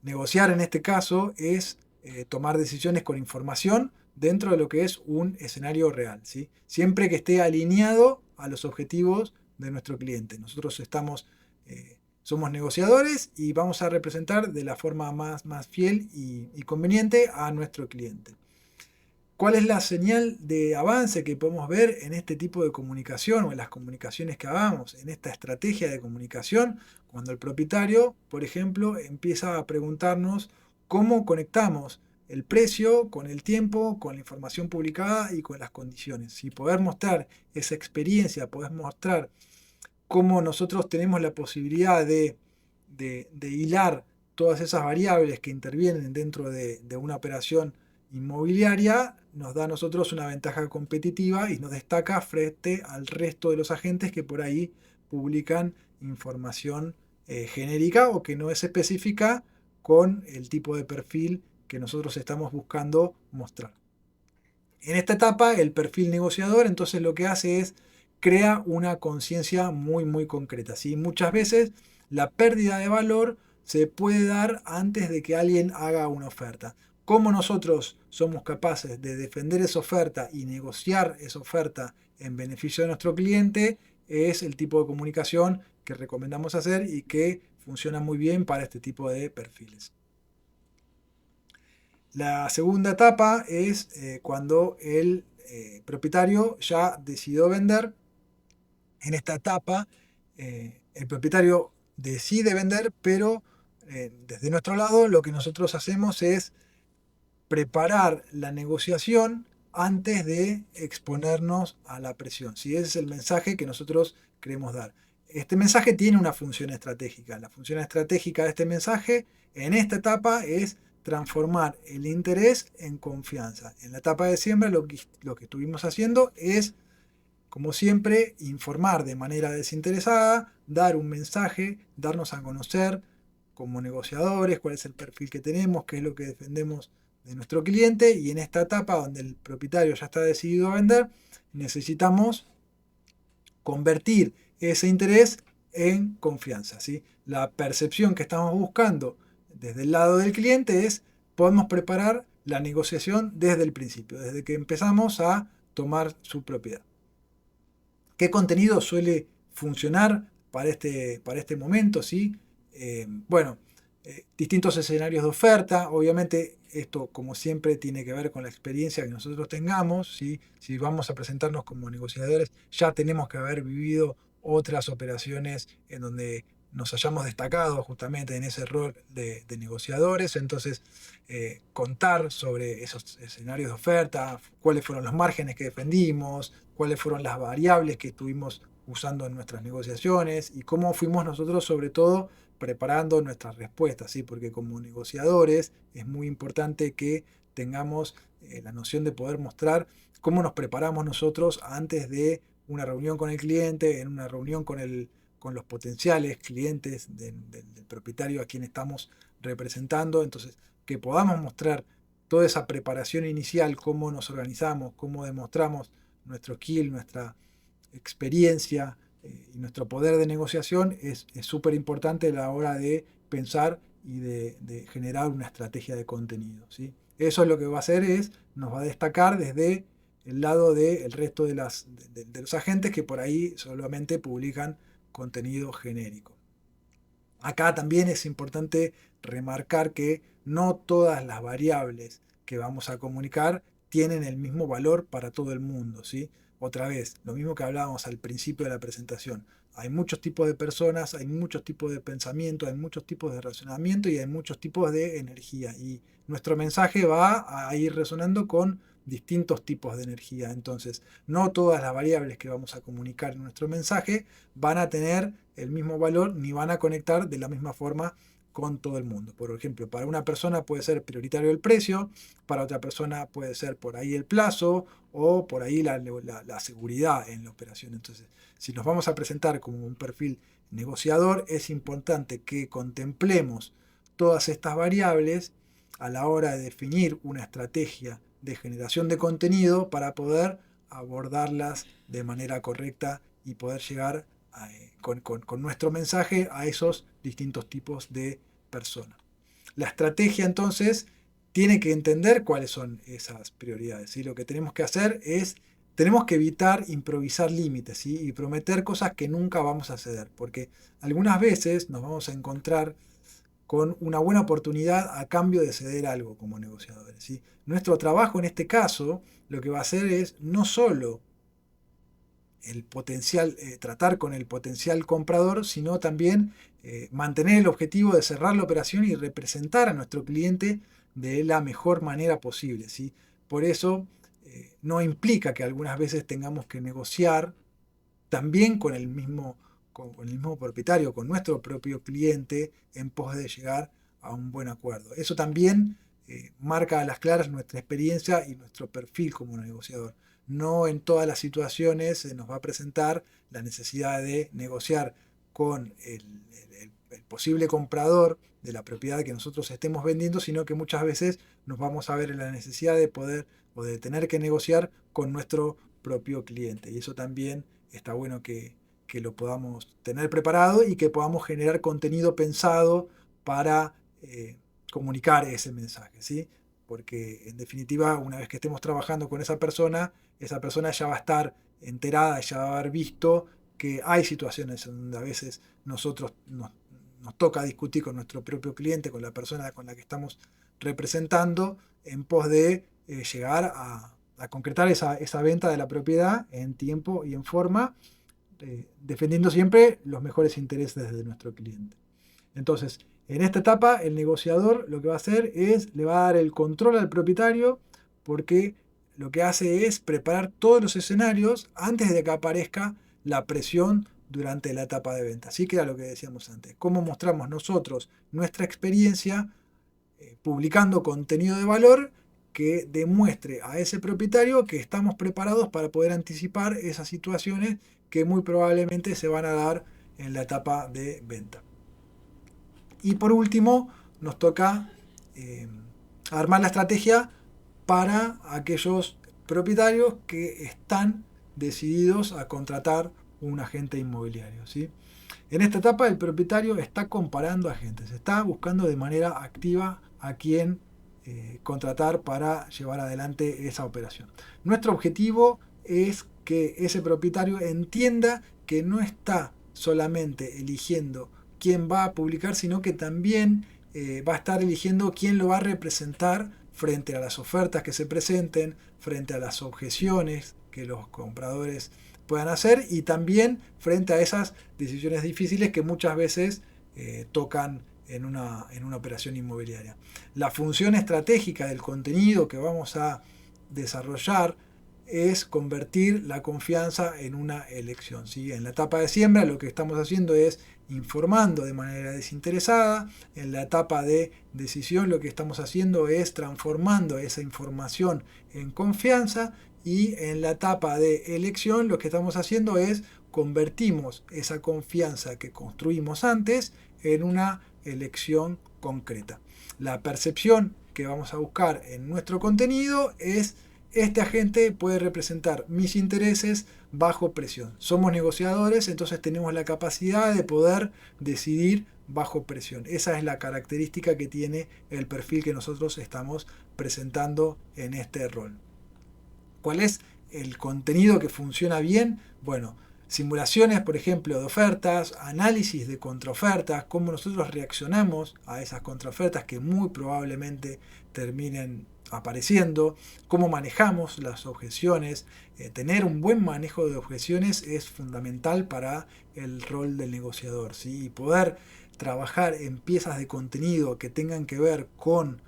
Negociar en este caso es tomar decisiones con información dentro de lo que es un escenario real, ¿sí? Siempre que esté alineado a los objetivos de nuestro cliente. Nosotros somos negociadores y vamos a representar de la forma más fiel y conveniente a nuestro cliente. ¿Cuál es la señal de avance que podemos ver en este tipo de comunicación o en las comunicaciones que hagamos, en esta estrategia de comunicación? Cuando el propietario, por ejemplo, empieza a preguntarnos cómo conectamos el precio con el tiempo, con la información publicada y con las condiciones. Si poder mostrar esa experiencia, poder mostrar cómo nosotros tenemos la posibilidad de hilar todas esas variables que intervienen dentro de una operación inmobiliaria, nos da a nosotros una ventaja competitiva y nos destaca frente al resto de los agentes que por ahí publican información genérica o que no es específica con el tipo de perfil que nosotros estamos buscando mostrar. En esta etapa, el perfil negociador entonces lo que hace es crea una conciencia muy concreta. ¿Sí? Muchas veces la pérdida de valor se puede dar antes de que alguien haga una oferta. ¿Cómo nosotros somos capaces de defender esa oferta y negociar esa oferta en beneficio de nuestro cliente? Es el tipo de comunicación que recomendamos hacer y que funciona muy bien para este tipo de perfiles. La segunda etapa es cuando el propietario ya decidió vender. En esta etapa, el propietario decide vender, pero desde nuestro lado lo que nosotros hacemos es preparar la negociación antes de exponernos a la presión. ¿Sí? Ese es el mensaje que nosotros queremos dar. Este mensaje tiene una función estratégica. La función estratégica de este mensaje en esta etapa es transformar el interés en confianza. En la etapa de siembra lo que estuvimos haciendo es, como siempre, informar de manera desinteresada, dar un mensaje, darnos a conocer como negociadores, cuál es el perfil que tenemos, qué es lo que defendemos de nuestro cliente, y en esta etapa donde el propietario ya está decidido a vender, necesitamos convertir ese interés en confianza. ¿Sí? La percepción que estamos buscando desde el lado del cliente es, podemos preparar la negociación desde el principio, desde que empezamos a tomar su propiedad. ¿Qué contenido suele funcionar para este momento? ¿Sí? Bueno, distintos escenarios de oferta. Obviamente esto, como siempre, tiene que ver con la experiencia que nosotros tengamos, ¿sí? Si vamos a presentarnos como negociadores, ya tenemos que haber vivido otras operaciones en donde nos hayamos destacado justamente en ese rol de negociadores. Entonces, contar sobre esos escenarios de oferta, cuáles fueron los márgenes que defendimos, cuáles fueron las variables que estuvimos usando en nuestras negociaciones y cómo fuimos nosotros, sobre todo, preparando nuestras respuestas, ¿sí? Porque como negociadores es muy importante que tengamos la noción de poder mostrar cómo nos preparamos nosotros antes de una reunión con el cliente, en una reunión con los potenciales clientes del propietario a quien estamos representando. Entonces, que podamos mostrar toda esa preparación inicial, cómo nos organizamos, cómo demostramos nuestro skill, nuestra experiencia y nuestro poder de negociación es súper importante a la hora de pensar y de generar una estrategia de contenido, ¿sí? Eso es lo que va a hacer nos va a destacar desde el lado del resto de los agentes que por ahí solamente publican contenido genérico. Acá también es importante remarcar que no todas las variables que vamos a comunicar tienen el mismo valor para todo el mundo, ¿sí? Otra vez, lo mismo que hablábamos al principio de la presentación. Hay muchos tipos de personas, hay muchos tipos de pensamiento, hay muchos tipos de razonamiento y hay muchos tipos de energía. Y nuestro mensaje va a ir resonando con distintos tipos de energía. Entonces, no todas las variables que vamos a comunicar en nuestro mensaje van a tener el mismo valor ni van a conectar de la misma forma con todo el mundo. Por ejemplo, para una persona puede ser prioritario el precio, para otra persona puede ser por ahí el plazo o por ahí la seguridad en la operación. Entonces, si nos vamos a presentar como un perfil negociador, es importante que contemplemos todas estas variables a la hora de definir una estrategia de generación de contenido para poder abordarlas de manera correcta y poder llegar con nuestro mensaje a esos distintos tipos de personas. La estrategia entonces tiene que entender cuáles son esas prioridades, ¿sí? Lo que tenemos que hacer tenemos que evitar improvisar límites, ¿sí? Y prometer cosas que nunca vamos a ceder, porque algunas veces nos vamos a encontrar con una buena oportunidad a cambio de ceder algo como negociadores, ¿sí? Nuestro trabajo en este caso lo que va a hacer es no solo el potencial, tratar con el potencial comprador, sino también mantener el objetivo de cerrar la operación y representar a nuestro cliente de la mejor manera posible, ¿sí? Por eso no implica que algunas veces tengamos que negociar también con el mismo propietario, con nuestro propio cliente, en pos de llegar a un buen acuerdo. Eso también marca a las claras nuestra experiencia y nuestro perfil como negociador. No en todas las situaciones se nos va a presentar la necesidad de negociar con el posible comprador de la propiedad que nosotros estemos vendiendo, sino que muchas veces nos vamos a ver en la necesidad de poder o de tener que negociar con nuestro propio cliente. Y eso también está bueno que lo podamos tener preparado y que podamos generar contenido pensado para comunicar ese mensaje, ¿sí? Porque en definitiva, una vez que estemos trabajando con esa persona ya va a estar enterada, ya va a haber visto que hay situaciones en donde a veces nosotros nos toca discutir con nuestro propio cliente, con la persona con la que estamos representando, en pos de llegar a concretar esa venta de la propiedad en tiempo y en forma, defendiendo siempre los mejores intereses de nuestro cliente. Entonces, en esta etapa, el negociador lo que va a hacer le va a dar el control al propietario, porque lo que hace es preparar todos los escenarios antes de que aparezca la presión durante la etapa de venta. Así que era lo que decíamos antes. Cómo mostramos nosotros nuestra experiencia publicando contenido de valor que demuestre a ese propietario que estamos preparados para poder anticipar esas situaciones que muy probablemente se van a dar en la etapa de venta. Y por último, nos toca armar la estrategia para aquellos propietarios que están decididos a contratar un agente inmobiliario, ¿sí? En esta etapa el propietario está comparando agentes, está buscando de manera activa a quién contratar para llevar adelante esa operación. Nuestro objetivo es que ese propietario entienda que no está solamente eligiendo quién va a publicar, sino que también va a estar eligiendo quién lo va a representar frente a las ofertas que se presenten, frente a las objeciones que los compradores puedan hacer y también frente a esas decisiones difíciles que muchas veces tocan en una operación inmobiliaria. La función estratégica del contenido que vamos a desarrollar es convertir la confianza en una elección, ¿sí? En la etapa de siembra lo que estamos haciendo es informando de manera desinteresada. En la etapa de decisión lo que estamos haciendo es transformando esa información en confianza. Y en la etapa de elección lo que estamos haciendo es convertimos esa confianza que construimos antes en una elección concreta. La percepción que vamos a buscar en nuestro contenido es: este agente puede representar mis intereses bajo presión. Somos negociadores, entonces tenemos la capacidad de poder decidir bajo presión. Esa es la característica que tiene el perfil que nosotros estamos presentando en este rol. ¿Cuál es el contenido que funciona bien? Bueno, simulaciones, por ejemplo, de ofertas, análisis de contraofertas, cómo nosotros reaccionamos a esas contraofertas que muy probablemente terminen apareciendo, cómo manejamos las objeciones. Tener un buen manejo de objeciones es fundamental para el rol del negociador, ¿sí? Y poder trabajar en piezas de contenido que tengan que ver con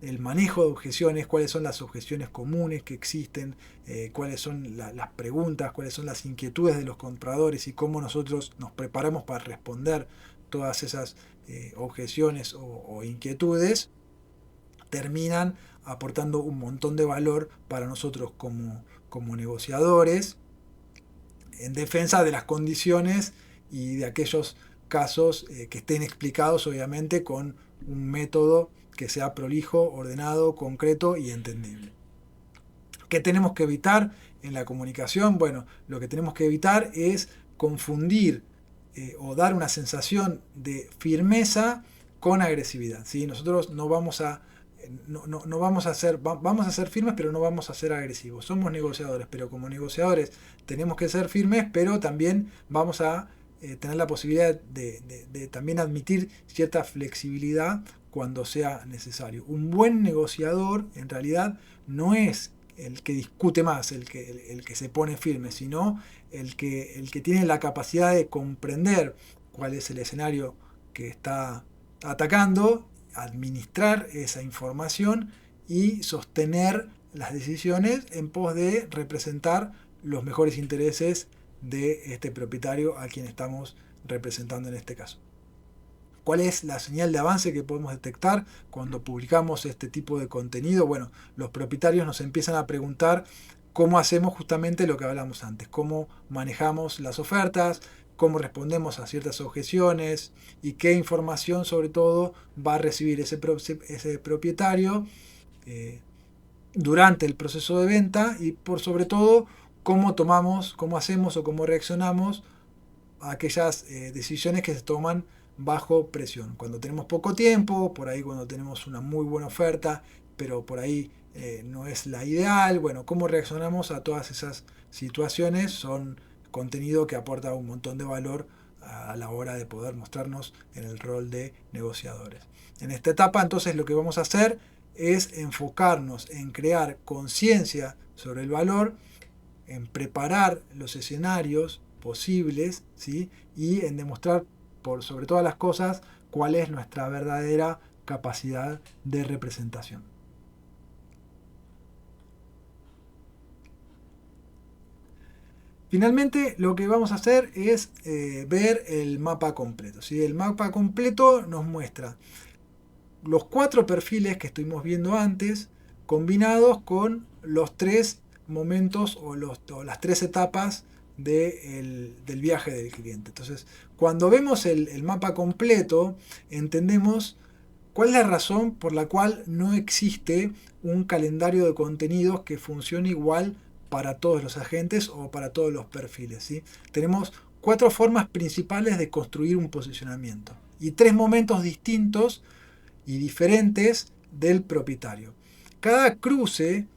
el manejo de objeciones, cuáles son las objeciones comunes que existen, cuáles son las preguntas, cuáles son las inquietudes de los compradores y cómo nosotros nos preparamos para responder todas esas objeciones o inquietudes, terminan aportando un montón de valor para nosotros como negociadores en defensa de las condiciones y de aquellos casos que estén explicados obviamente con un método que sea prolijo, ordenado, concreto y entendible. ¿Qué tenemos que evitar en la comunicación? Bueno, lo que tenemos que evitar es confundir o dar una sensación de firmeza con agresividad, ¿sí? Nosotros no vamos a vamos a ser firmes, pero no vamos a ser agresivos. Somos negociadores, pero como negociadores tenemos que ser firmes, pero también vamos a tener la posibilidad de también admitir cierta flexibilidad cuando sea necesario. Un buen negociador en realidad no es el que discute más, el que se pone firme, sino el que tiene la capacidad de comprender cuál es el escenario que está atacando, administrar esa información y sostener las decisiones en pos de representar los mejores intereses de este propietario a quien estamos representando en este caso. ¿Cuál es la señal de avance que podemos detectar cuando publicamos este tipo de contenido? Bueno, los propietarios nos empiezan a preguntar cómo hacemos justamente lo que hablamos antes, cómo manejamos las ofertas, cómo respondemos a ciertas objeciones y qué información sobre todo va a recibir ese propietario durante el proceso de venta y por sobre todo cómo tomamos, cómo hacemos o cómo reaccionamos a aquellas decisiones que se toman bajo presión. Cuando tenemos poco tiempo, por ahí cuando tenemos una muy buena oferta, pero por ahí no es la ideal. Bueno, cómo reaccionamos a todas esas situaciones son contenido que aporta un montón de valor a la hora de poder mostrarnos en el rol de negociadores. En esta etapa entonces lo que vamos a hacer es enfocarnos en crear conciencia sobre el valor, en preparar los escenarios posibles, ¿sí? Y en demostrar por sobre todas las cosas cuál es nuestra verdadera capacidad de representación. Finalmente lo que vamos a hacer es ver el mapa completo, ¿sí? El mapa completo nos muestra los 4 perfiles que estuvimos viendo antes combinados con los 3 momentos o las 3 etapas del viaje del cliente. Entonces, cuando vemos el mapa completo, entendemos cuál es la razón por la cual no existe un calendario de contenidos que funcione igual para todos los agentes o para todos los perfiles, ¿sí? Tenemos 4 formas principales de construir un posicionamiento y 3 momentos distintos y diferentes del propietario. Cada cruce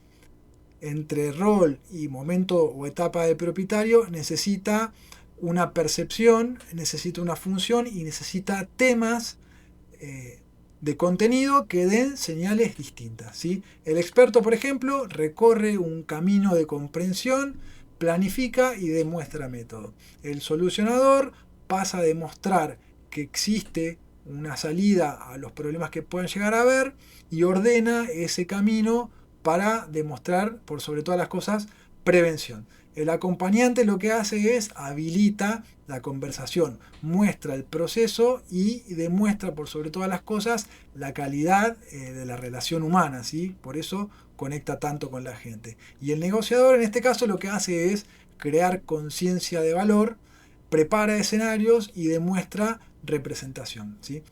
entre rol y momento o etapa del propietario necesita una percepción, necesita una función y necesita temas de contenido que den señales distintas, ¿sí? El experto, por ejemplo, recorre un camino de comprensión, planifica y demuestra método. El solucionador pasa a demostrar que existe una salida a los problemas que puedan llegar a haber y ordena ese camino para demostrar, por sobre todas las cosas, prevención. El acompañante lo que hace es habilita la conversación, muestra el proceso y demuestra por sobre todas las cosas la calidad de la relación humana, ¿sí? Por eso conecta tanto con la gente. Y el negociador en este caso lo que hace es crear conciencia de valor, prepara escenarios y demuestra representación, ¿sí?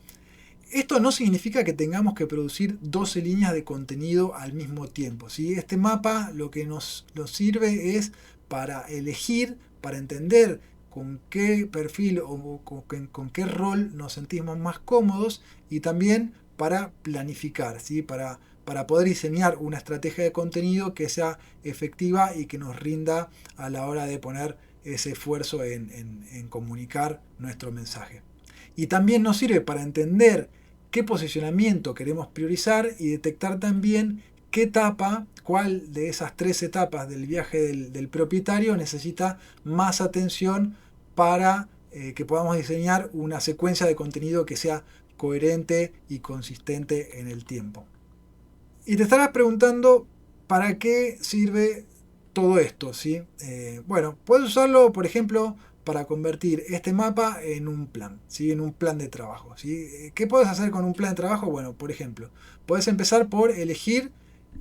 Esto no significa que tengamos que producir 12 líneas de contenido al mismo tiempo, ¿sí? Este mapa lo que nos sirve es para elegir, para entender con qué perfil o con qué rol nos sentimos más cómodos y también para planificar, ¿sí? Para poder diseñar una estrategia de contenido que sea efectiva y que nos rinda a la hora de poner ese esfuerzo en comunicar nuestro mensaje. Y también nos sirve para entender qué posicionamiento queremos priorizar y detectar también qué etapa, cuál de esas 3 etapas del viaje del propietario necesita más atención para que podamos diseñar una secuencia de contenido que sea coherente y consistente en el tiempo. Y te estarás preguntando, ¿para qué sirve todo esto? ¿Sí? Bueno, puedes usarlo, por ejemplo, para convertir este mapa en un plan, ¿sí? En un plan de trabajo, ¿sí? ¿Qué puedes hacer con un plan de trabajo? Bueno, por ejemplo, puedes empezar por elegir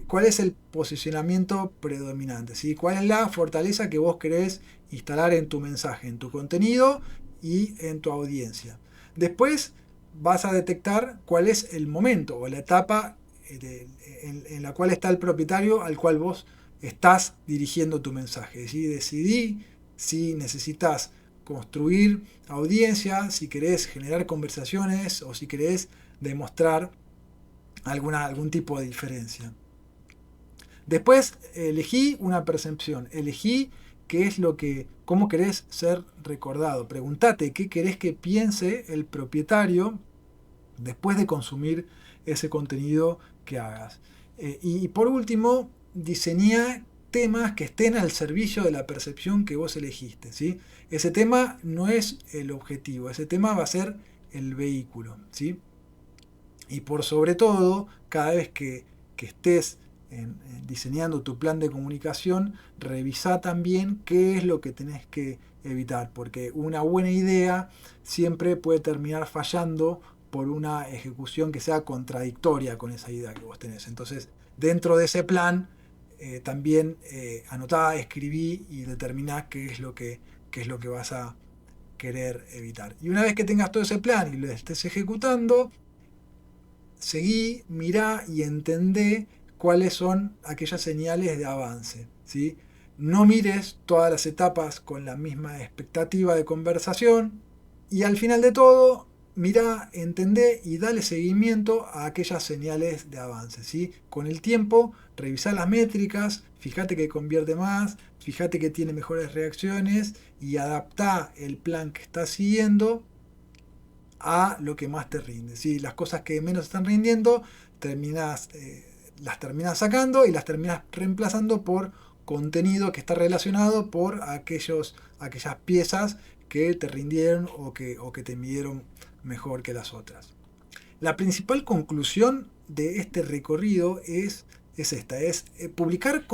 cuál es el posicionamiento predominante, ¿sí? Cuál es la fortaleza que vos querés instalar en tu mensaje, en tu contenido y en tu audiencia. Después vas a detectar cuál es el momento o la etapa en la cual está el propietario al cual vos estás dirigiendo tu mensaje, ¿sí? Decidí si necesitas construir audiencia, si querés generar conversaciones o si querés demostrar algún tipo de diferencia. Después elegí una percepción, elegí qué es lo que, cómo querés ser recordado. Preguntate qué querés que piense el propietario después de consumir ese contenido que hagas. Y por último, diseñá temas que estén al servicio de la percepción que vos elegiste, ¿sí? Ese tema no es el objetivo, ese tema va a ser el vehículo, ¿sí? Y por sobre todo, cada vez que estés diseñando tu plan de comunicación, revisá también qué es lo que tenés que evitar, porque una buena idea siempre puede terminar fallando por una ejecución que sea contradictoria con esa idea que vos tenés. Entonces, dentro de ese plan, también anotá, escribí y determiná qué es lo que vas a querer evitar. Y una vez que tengas todo ese plan y lo estés ejecutando, seguí, mirá y entendé cuáles son aquellas señales de avance, ¿sí? No mires todas las etapas con la misma expectativa de conversación y al final de todo, mirá, entendé y dale seguimiento a aquellas señales de avance, ¿sí? Con el tiempo, revisá las métricas, fíjate que convierte más, fíjate que tiene mejores reacciones y adaptá el plan que estás siguiendo a lo que más te rinde, ¿sí? Las cosas que menos están rindiendo las terminas sacando y las terminas reemplazando por contenido que está relacionado por aquellas piezas que te rindieron o que te midieron mejor que las otras. La principal conclusión de este recorrido es esta, es publicar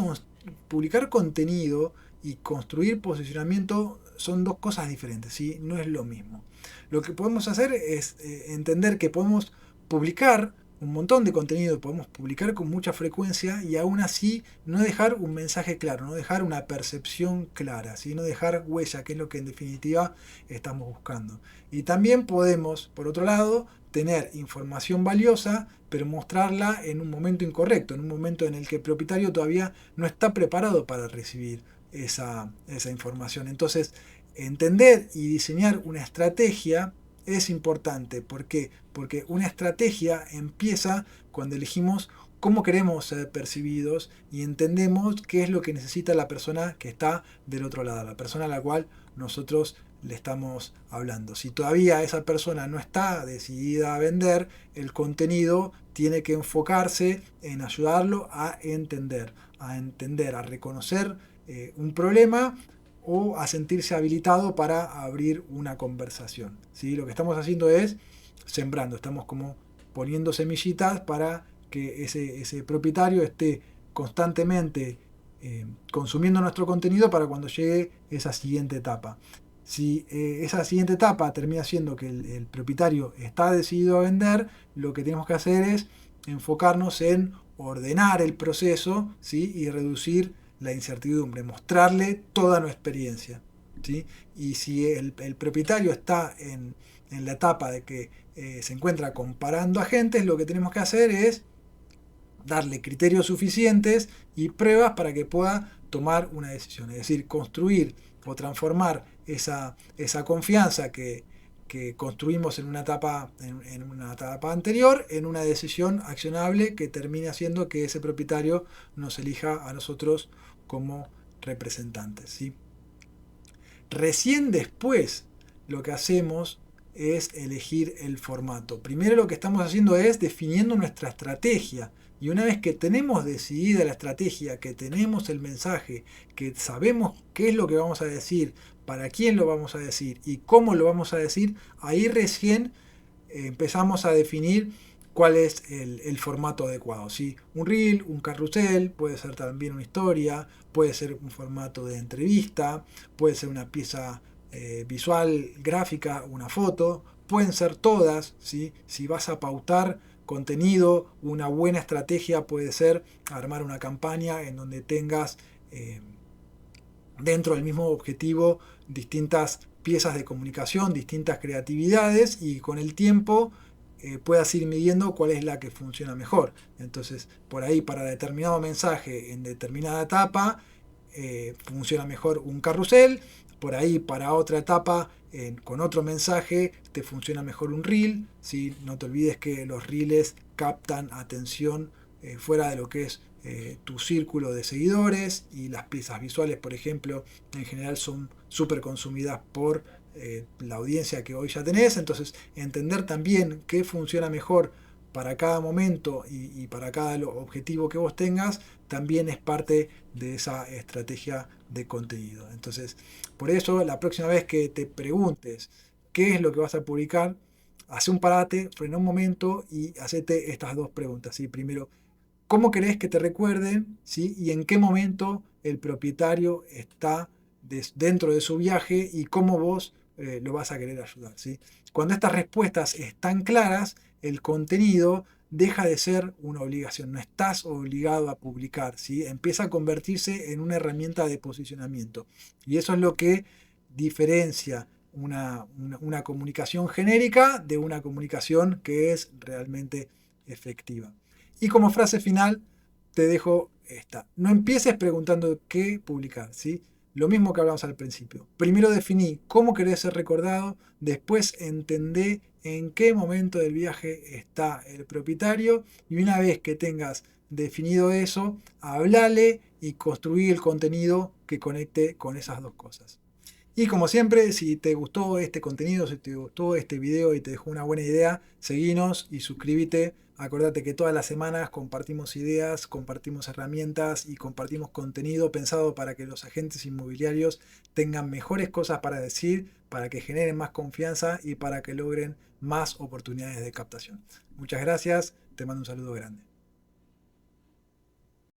contenido y construir posicionamiento son dos cosas diferentes, ¿sí? No es lo mismo. Lo que podemos hacer es entender que podemos publicar un montón de contenido, podemos publicar con mucha frecuencia y aún así no dejar un mensaje claro, no dejar una percepción clara, ¿sí? No dejar huella, que es lo que en definitiva estamos buscando. Y también podemos, por otro lado, tener información valiosa, pero mostrarla en un momento incorrecto, en un momento en el que el propietario todavía no está preparado para recibir esa información. Entonces, entender y diseñar una estrategia es importante. ¿Por qué? Porque una estrategia empieza cuando elegimos cómo queremos ser percibidos y entendemos qué es lo que necesita la persona que está del otro lado, la persona a la cual nosotros le estamos hablando. Si todavía esa persona no está decidida a vender, el contenido tiene que enfocarse en ayudarlo a entender, a reconocer un problema o a sentirse habilitado para abrir una conversación. ¿Sí? Lo que estamos haciendo es sembrando, estamos como poniendo semillitas para que ese propietario esté constantemente consumiendo nuestro contenido para cuando llegue esa siguiente etapa. Si esa siguiente etapa termina siendo que el propietario está decidido a vender, lo que tenemos que hacer es enfocarnos en ordenar el proceso, ¿sí? Y reducir la incertidumbre, mostrarle toda nuestra experiencia. ¿Sí? Y si el propietario está en la etapa de que se encuentra comparando agentes, lo que tenemos que hacer es darle criterios suficientes y pruebas para que pueda tomar una decisión. Es decir, construir o transformar esa confianza que construimos en una etapa anterior en una decisión accionable que termine haciendo que ese propietario nos elija a nosotros como representantes. ¿Sí? Recién después lo que hacemos es elegir el formato. Primero lo que estamos haciendo es definiendo nuestra estrategia. Y una vez que tenemos decidida la estrategia, que tenemos el mensaje, que sabemos qué es lo que vamos a decir, para quién lo vamos a decir y cómo lo vamos a decir, ahí recién empezamos a definir cuál es el formato adecuado. ¿Sí? Un reel, un carrusel, puede ser también una historia, puede ser un formato de entrevista, puede ser una pieza visual, gráfica, una foto, pueden ser todas. ¿Sí? Si vas a pautar contenido, una buena estrategia puede ser armar una campaña en donde tengas dentro del mismo objetivo distintas piezas de comunicación, distintas creatividades y con el tiempo puedas ir midiendo cuál es la que funciona mejor. Entonces, por ahí para determinado mensaje en determinada etapa funciona mejor un carrusel, por ahí para otra etapa con otro mensaje te funciona mejor un reel. ¿Sí? No te olvides que los reels captan atención fuera de lo que es tu círculo de seguidores, y las piezas visuales, por ejemplo, en general son súper consumidas por la audiencia que hoy ya tenés. Entonces, entender también qué funciona mejor para cada momento y para cada objetivo que vos tengas también es parte de esa estrategia de contenido. Entonces, por eso la próxima vez que te preguntes qué es lo que vas a publicar, hace un parate, frena un momento y hacete estas dos preguntas. ¿Sí? Primero, ¿cómo querés que te recuerden? ¿Sí? Y en qué momento el propietario está dentro de su viaje y cómo vos lo vas a querer ayudar. ¿Sí? Cuando estas respuestas están claras, el contenido deja de ser una obligación. No estás obligado a publicar. ¿Sí? Empieza a convertirse en una herramienta de posicionamiento. Y eso es lo que diferencia una comunicación genérica de una comunicación que es realmente efectiva. Y como frase final te dejo esta. No empieces preguntando qué publicar. ¿Sí? Lo mismo que hablamos al principio. Primero definí cómo querés ser recordado, después entendé en qué momento del viaje está el propietario, y una vez que tengas definido eso, hablale y construí el contenido que conecte con esas dos cosas. Y como siempre, si te gustó este contenido, si te gustó este video y te dejó una buena idea, seguinos y suscríbete. Acordate que todas las semanas compartimos ideas, compartimos herramientas y compartimos contenido pensado para que los agentes inmobiliarios tengan mejores cosas para decir, para que generen más confianza y para que logren más oportunidades de captación. Muchas gracias, te mando un saludo grande.